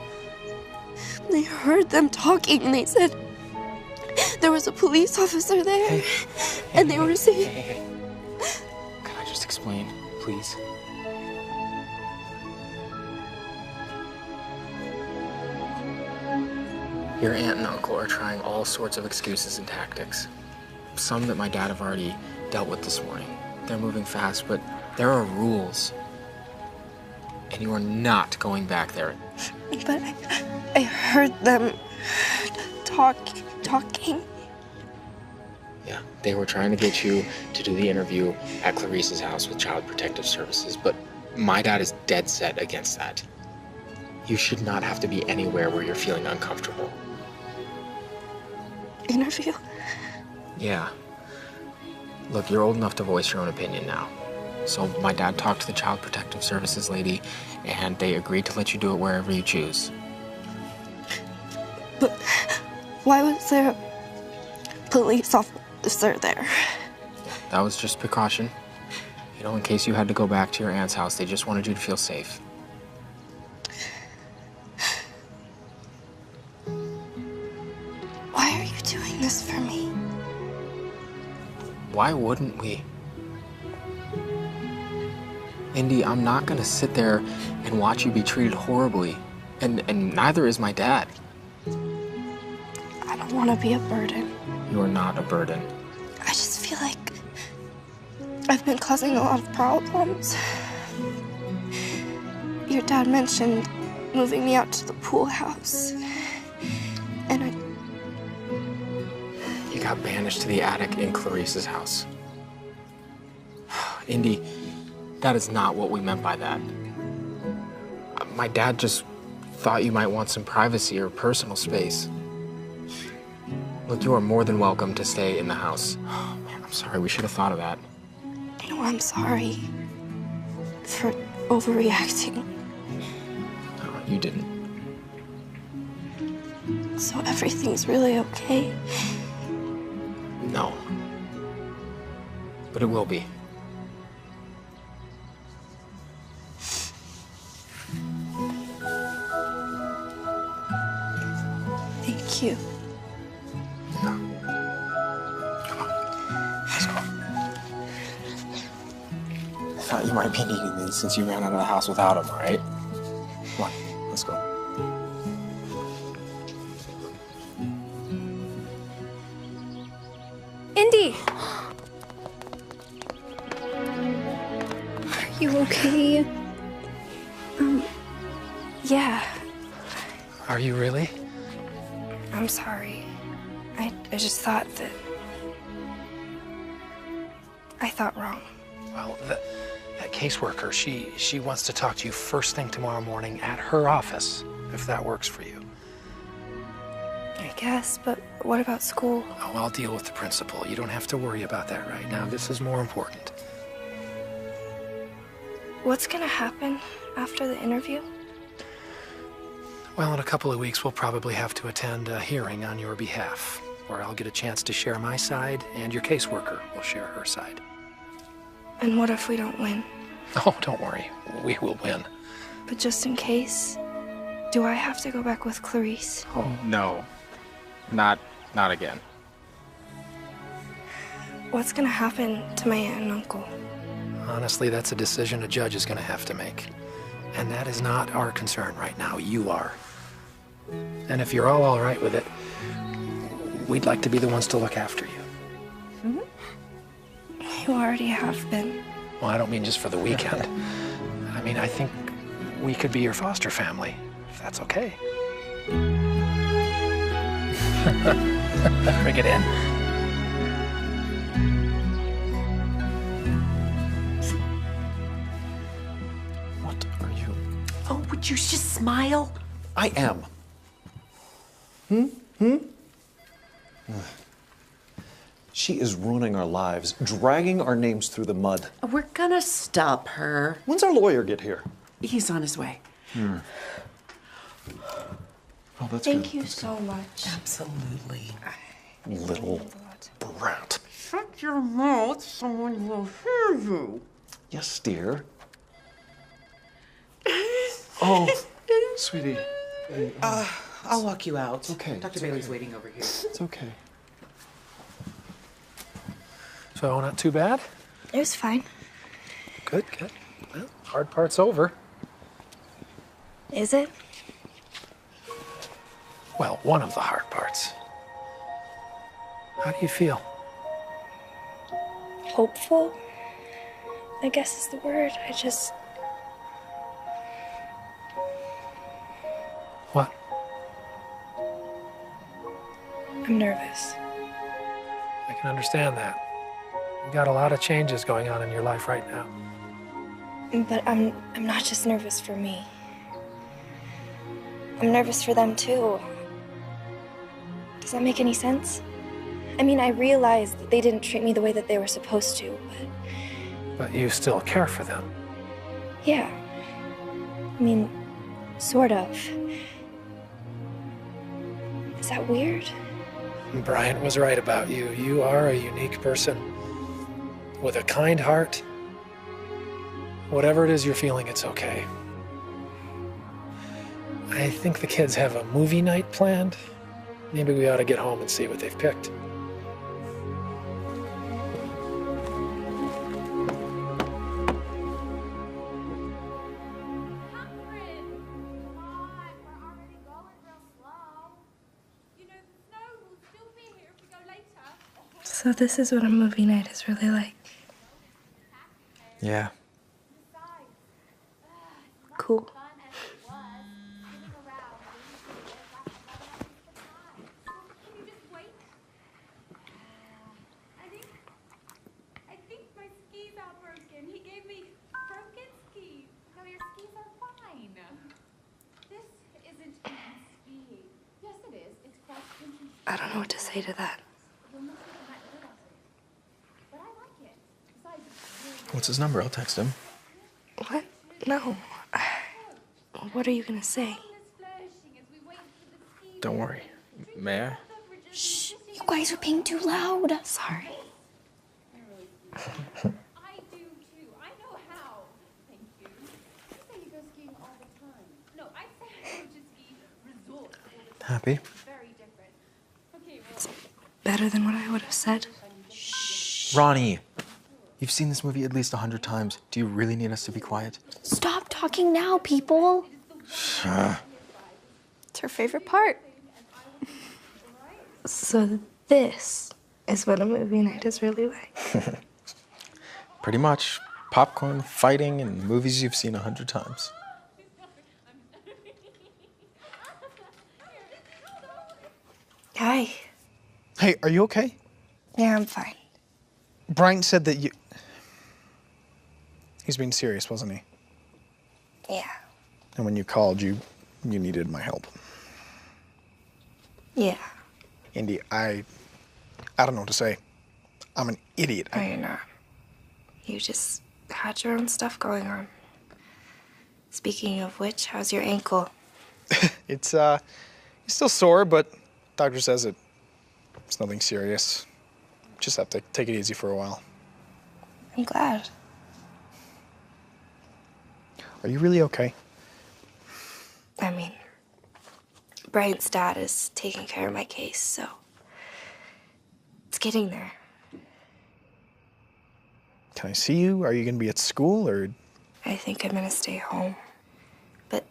I heard them talking and they said there was a police officer there. And they were saying... Can I just explain, please? Your aunt and uncle are trying all sorts of excuses and tactics. Some that my dad have already dealt with this morning. They're moving fast, but there are rules. And you are not going back there. But I heard them talking. Yeah, they were trying to get you to do the interview at Clarice's house with Child Protective Services, but my dad is dead set against that. You should not have to be anywhere where you're feeling uncomfortable. Interview? Yeah. Look, you're old enough to voice your own opinion now. So my dad talked to the Child Protective Services lady, and they agreed to let you do it wherever you choose. But why was there a police officer there? That was just precaution. You know, in case you had to go back to your aunt's house, they just wanted you to feel safe. Why are you doing this for me? Why wouldn't we? Indy, I'm not gonna sit there and watch you be treated horribly. And neither is my dad. I don't want to be a burden. You are not a burden. I just feel like I've been causing a lot of problems. Your dad mentioned moving me out to the pool house. And You got banished to the attic in Clarice's house. Indy, that is not what we meant by that. My dad just thought you might want some privacy or personal space. Look, you are more than welcome to stay in the house. Oh, man, I'm sorry. We should have thought of that. You know, I'm sorry for overreacting. No, you didn't. So everything's really okay? No. But it will be. Thank you. I thought you might be needing these since you ran out of the house without them, all right? Come on, let's go. Indy! Are you okay? Yeah. Are you really? I'm sorry. I just thought that... I thought wrong. Well, that caseworker, she wants to talk to you first thing tomorrow morning at her office, if that works for you. I guess, but what about school? Oh, I'll deal with the principal. You don't have to worry about that right now. This is more important. What's gonna happen after the interview? Well, in a couple of weeks, we'll probably have to attend a hearing on your behalf, where I'll get a chance to share my side, and your caseworker will share her side. And what if we don't win? Oh, don't worry. We will win. But just in case, do I have to go back with Clarice? Oh, no. Not again. What's gonna happen to my aunt and uncle? Honestly, that's a decision a judge is going to have to make. And that is not our concern right now. You are. And if you're all right with it, we'd like to be the ones to look after you. You already have been. Well, I don't mean just for the weekend. I mean, I think we could be your foster family, if that's okay. Bring it in. What are you? Oh, would you just smile? I am. She is ruining our lives, dragging our names through the mud. We're gonna stop her. When's our lawyer get here? He's on his way. Oh, that's Thank good. you That's so much. Absolutely. good. Little brat. Shut your mouth, someone will hear you. Yes, dear. Oh, sweetie. I'll walk you out. It's okay. Dr. Bailey's waiting over here. It's okay. So, not too bad? It was fine. Good, good. Well, hard part's over. Is it? Well, one of the hard parts. How do you feel? Hopeful, I guess is the word. What? I'm nervous. I can understand that. You got a lot of changes going on in your life right now. But I'm not just nervous for me. I'm nervous for them too. Does that make any sense? I mean, I realize that they didn't treat me the way that they were supposed to, but... But you still care for them. Yeah. I mean, sort of. Is that weird? Brian was right about you. You are a unique person with a kind heart. Whatever it is you're feeling, it's okay. I think the kids have a movie night planned. Maybe we ought to get home and see what they've picked. So this is what a movie night is really like. Yeah. Cool. I think my skis are broken. He gave me broken skis. No, your skis are fine. This isn't even skiing. Yes, it is. It's cross country. I don't know what to say to that. But I like it. Besides, What's his number? I'll text him. What? No. What are you gonna say? Don't worry. May I? Shh. You guys are being too loud. Sorry. I do too. I know how. Thank you. You say you go skiing all the time. No, I say I go to ski resorts all the time. Happy? Very different. Okay, well, Better than what I would have said. Ronnie, you've seen this movie at least 100 times. Do you really need us to be quiet? Stop talking now, people. It's her favorite part. So this is what a movie night is really like. Pretty much. Popcorn, fighting, and movies you've seen 100 times. Hi. Hey, are you okay? Yeah, I'm fine. Brian said that you... He's being serious, wasn't he? Yeah. And when you called, you needed my help. Yeah. Indy, I don't know what to say. I'm an idiot. No, you're not. You just had your own stuff going on. Speaking of which, how's your ankle? It's still sore, but doctor says it's nothing serious. Just have to take it easy for a while. I'm glad. Are you really okay? I mean, Brian's dad is taking care of my case, so it's getting there. Can I see you? Are you gonna be at school, or? I think I'm gonna stay home. But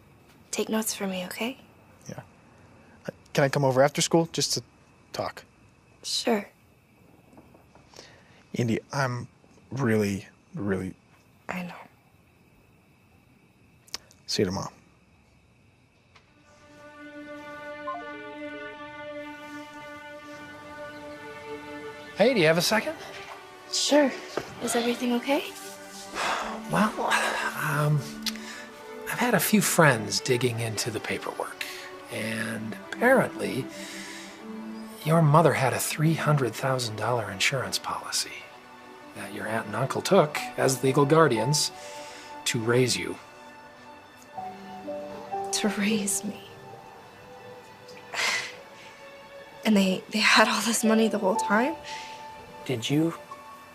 take notes for me, okay? Yeah. Can I come over after school just to talk? Sure. Indy, I'm really, really... I know. See you tomorrow. Hey, do you have a second? Sure. Is everything okay? Well, I've had a few friends digging into the paperwork, and apparently your mother had a $300,000 insurance policy that your aunt and uncle took as legal guardians to raise you. To raise me. And they had all this money the whole time? Did you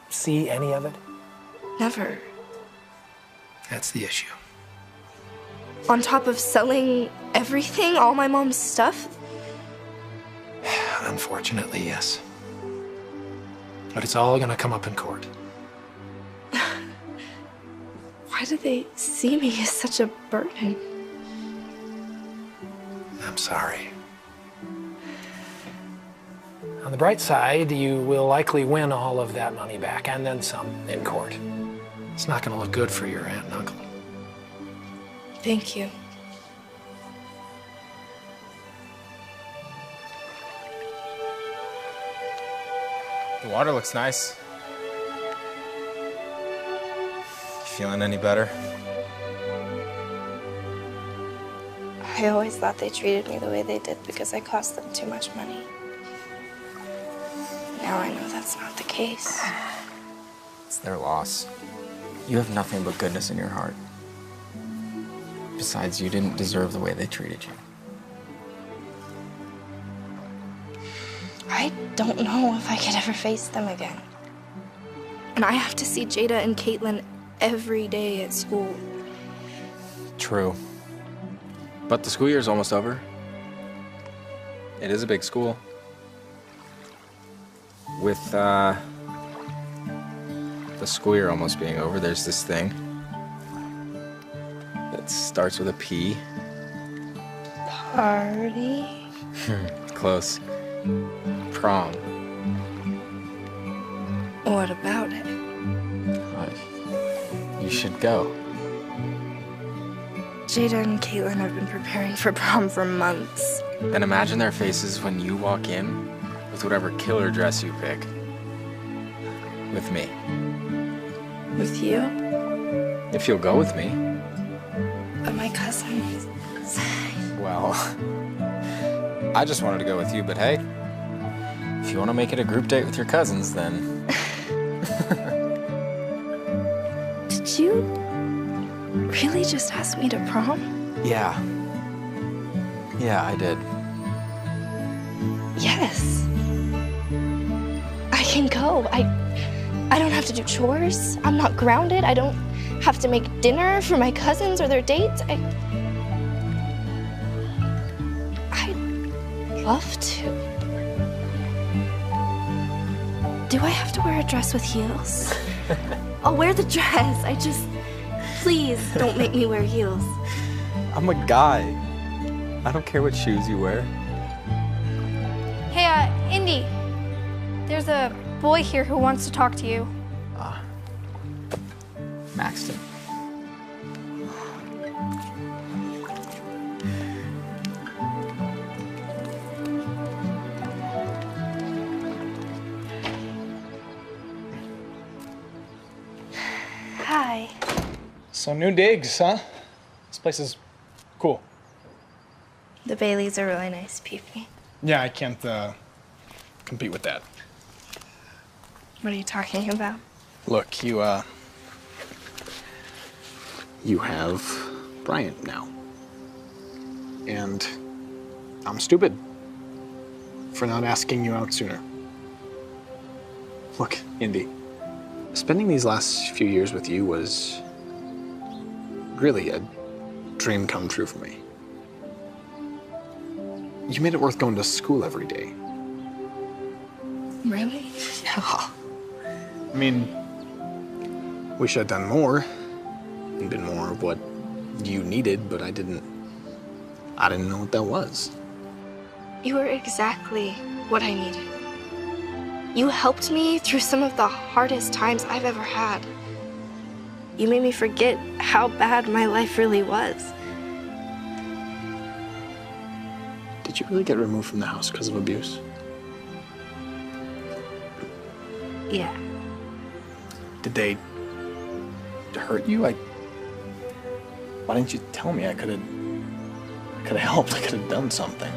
see any of it? Never. That's the issue. On top of selling everything, all my mom's stuff? Unfortunately, yes. But it's all gonna come up in court. Why do they see me as such a burden? I'm sorry. On the bright side, you will likely win all of that money back, and then some, in court. It's not gonna look good for your aunt and uncle. Thank you. The water looks nice. Feeling any better? I always thought they treated me the way they did because I cost them too much money. Now I know that's not the case. It's their loss. You have nothing but goodness in your heart. Besides, you didn't deserve the way they treated you. I don't know if I could ever face them again. And I have to see Jada and Caitlin every day at school. True. But the school year's almost over. It is a big school. With, the school year almost being over, there's this thing that starts with a P. Party? Close. Prom. What about it? You should go. Jada and Caitlin have been preparing for prom for months. Then imagine their faces when you walk in with whatever killer dress you pick. With me. With you? If you'll go with me. But my cousin. Well, I just wanted to go with you, but hey, if you want to make it a group date with your cousins, then... Did you really just ask me to prom? Yeah. Yeah, I did. Yes. I can go. I don't have to do chores. I'm not grounded. I don't have to make dinner for my cousins or their dates. I'd love to. Do I have to wear a dress with heels? I'll wear the dress. Please don't make me wear heels. I'm a guy. I don't care what shoes you wear. Hey, Indy. There's a boy here who wants to talk to you. Maxton. Hi. So new digs, huh? This place is cool. The Baileys are really nice people. Yeah, I can't compete with that. What are you talking about? Look, you have Bryant now. And I'm stupid for not asking you out sooner. Look, Indy, spending these last few years with you was really a dream come true for me. You made it worth going to school every day. Really? Yeah. I mean, wish I'd done more and been more of what you needed, but I didn't know what that was. You were exactly what I needed. You helped me through some of the hardest times I've ever had. You made me forget how bad my life really was. Did you really get removed from the house because of abuse? Yeah. Did they hurt you? Why didn't you tell me? I could have helped. I could have done something.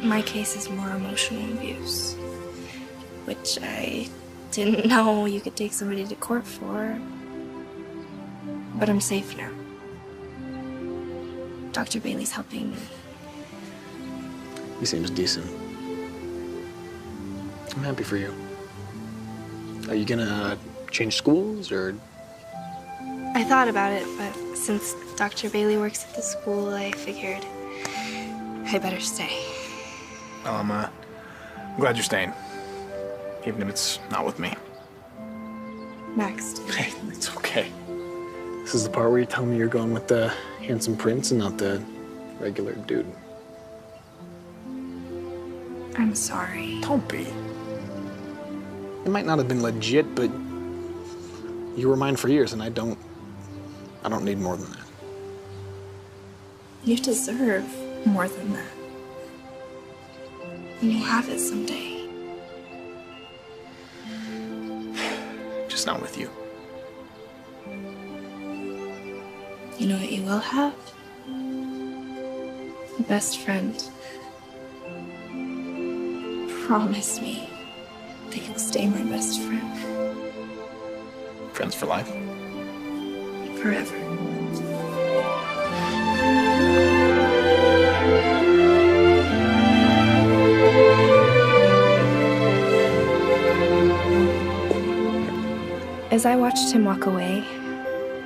My case is more emotional abuse, which I didn't know you could take somebody to court for. But I'm safe now. Dr. Bailey's helping me. He seems decent. I'm happy for you. Are you gonna change schools, or? I thought about it, but since Dr. Bailey works at the school, I figured I better stay. Well, I'm glad you're staying, even if it's not with me. Next. Hey, it's okay. This is the part where you tell me you're going with the handsome prince and not the regular dude. I'm sorry. Don't be. It might not have been legit, but you were mine for years, and I don't need more than that. You deserve more than that. And you'll have it someday. Just not with you. You know what you will have? A best friend. Promise me that you'll stay my best friend. Friends for life? Forever. As I watched him walk away,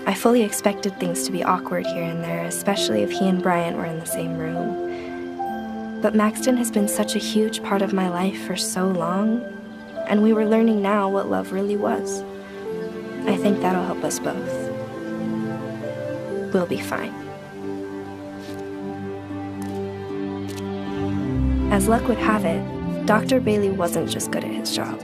I fully expected things to be awkward here and there, especially if he and Bryant were in the same room. But Maxton has been such a huge part of my life for so long, and we were learning now what love really was. I think that'll help us both. We'll be fine. As luck would have it, Dr. Bailey wasn't just good at his job.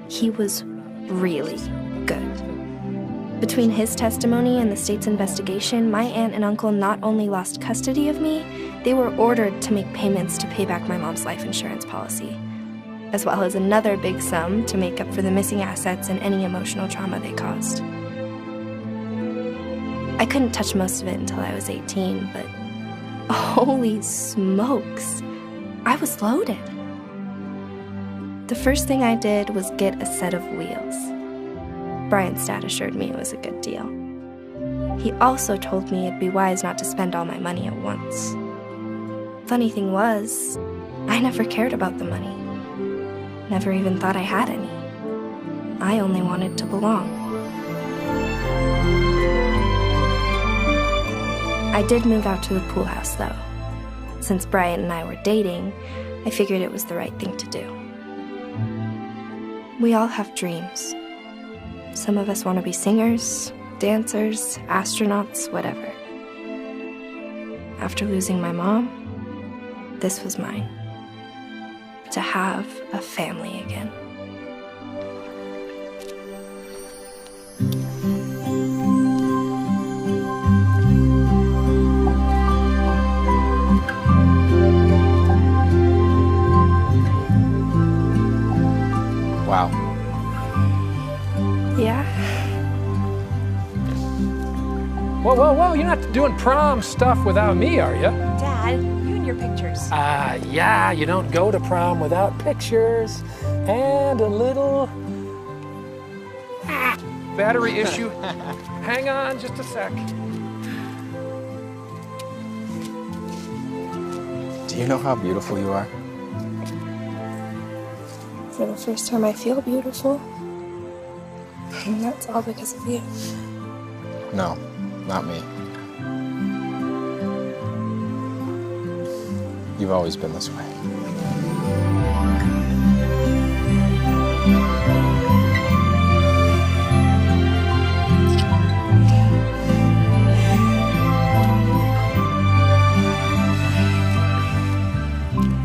He was really good. Between his testimony and the state's investigation, my aunt and uncle not only lost custody of me, they were ordered to make payments to pay back my mom's life insurance policy, as well as another big sum to make up for the missing assets and any emotional trauma they caused. I couldn't touch most of it until I was 18, but holy smokes, I was loaded. The first thing I did was get a set of wheels. Brian's dad assured me it was a good deal. He also told me it'd be wise not to spend all my money at once. Funny thing was, I never cared about the money. Never even thought I had any. I only wanted to belong. I did move out to the pool house, though. Since Brian and I were dating, I figured it was the right thing to do. We all have dreams. Some of us want to be singers, dancers, astronauts, whatever. After losing my mom, this was mine. To have a family again. Wow. Yeah? Whoa, whoa, whoa, you're not doing prom stuff without me, are you? Dad, you and your pictures. Yeah, you don't go to prom without pictures and a little battery issue. Hang on just a sec. Do you know how beautiful you are? For the first time, I feel beautiful. And that's all because of you. No, not me. You've always been this way.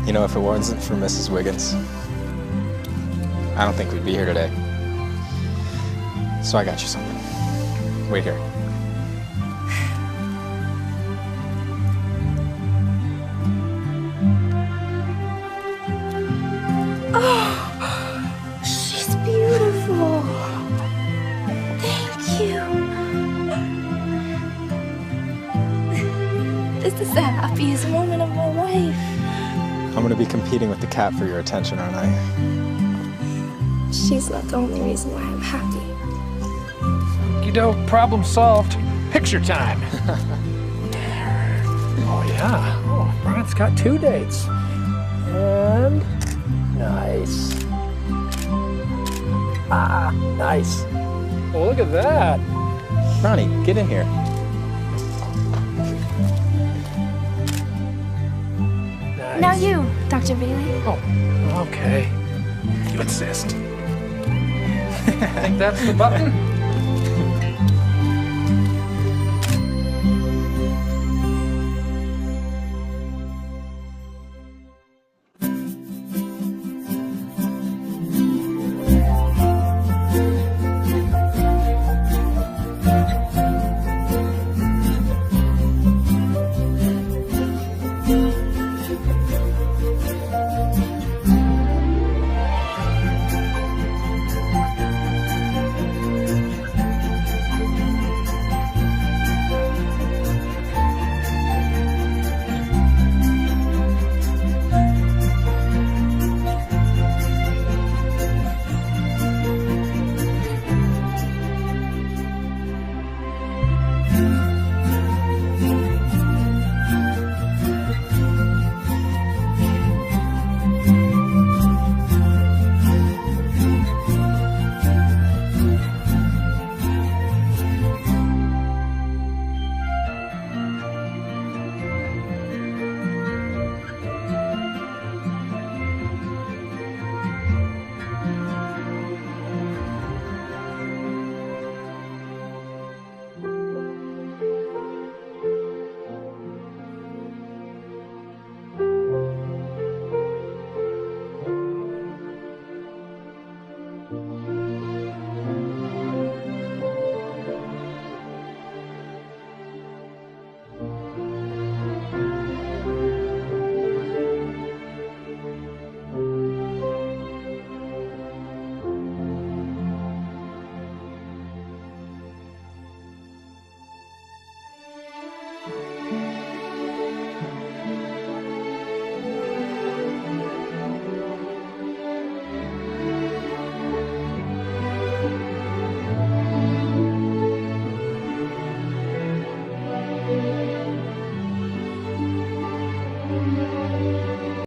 You know, if it wasn't for Mrs. Wiggins, I don't think we'd be here today. So I got you something. Wait here. Oh, she's beautiful. Thank you. This is the happiest moment of my life. I'm gonna be competing with the cat for your attention, aren't I? She's not the only reason why I'm happy. Problem solved. Picture time. Oh, yeah. Oh, Brian's got 2 dates. And nice. Nice. Oh, look at that. Ronnie, get in here. Nice. Now you, Dr. Bailey. Oh, okay. You insist. Think that's the button?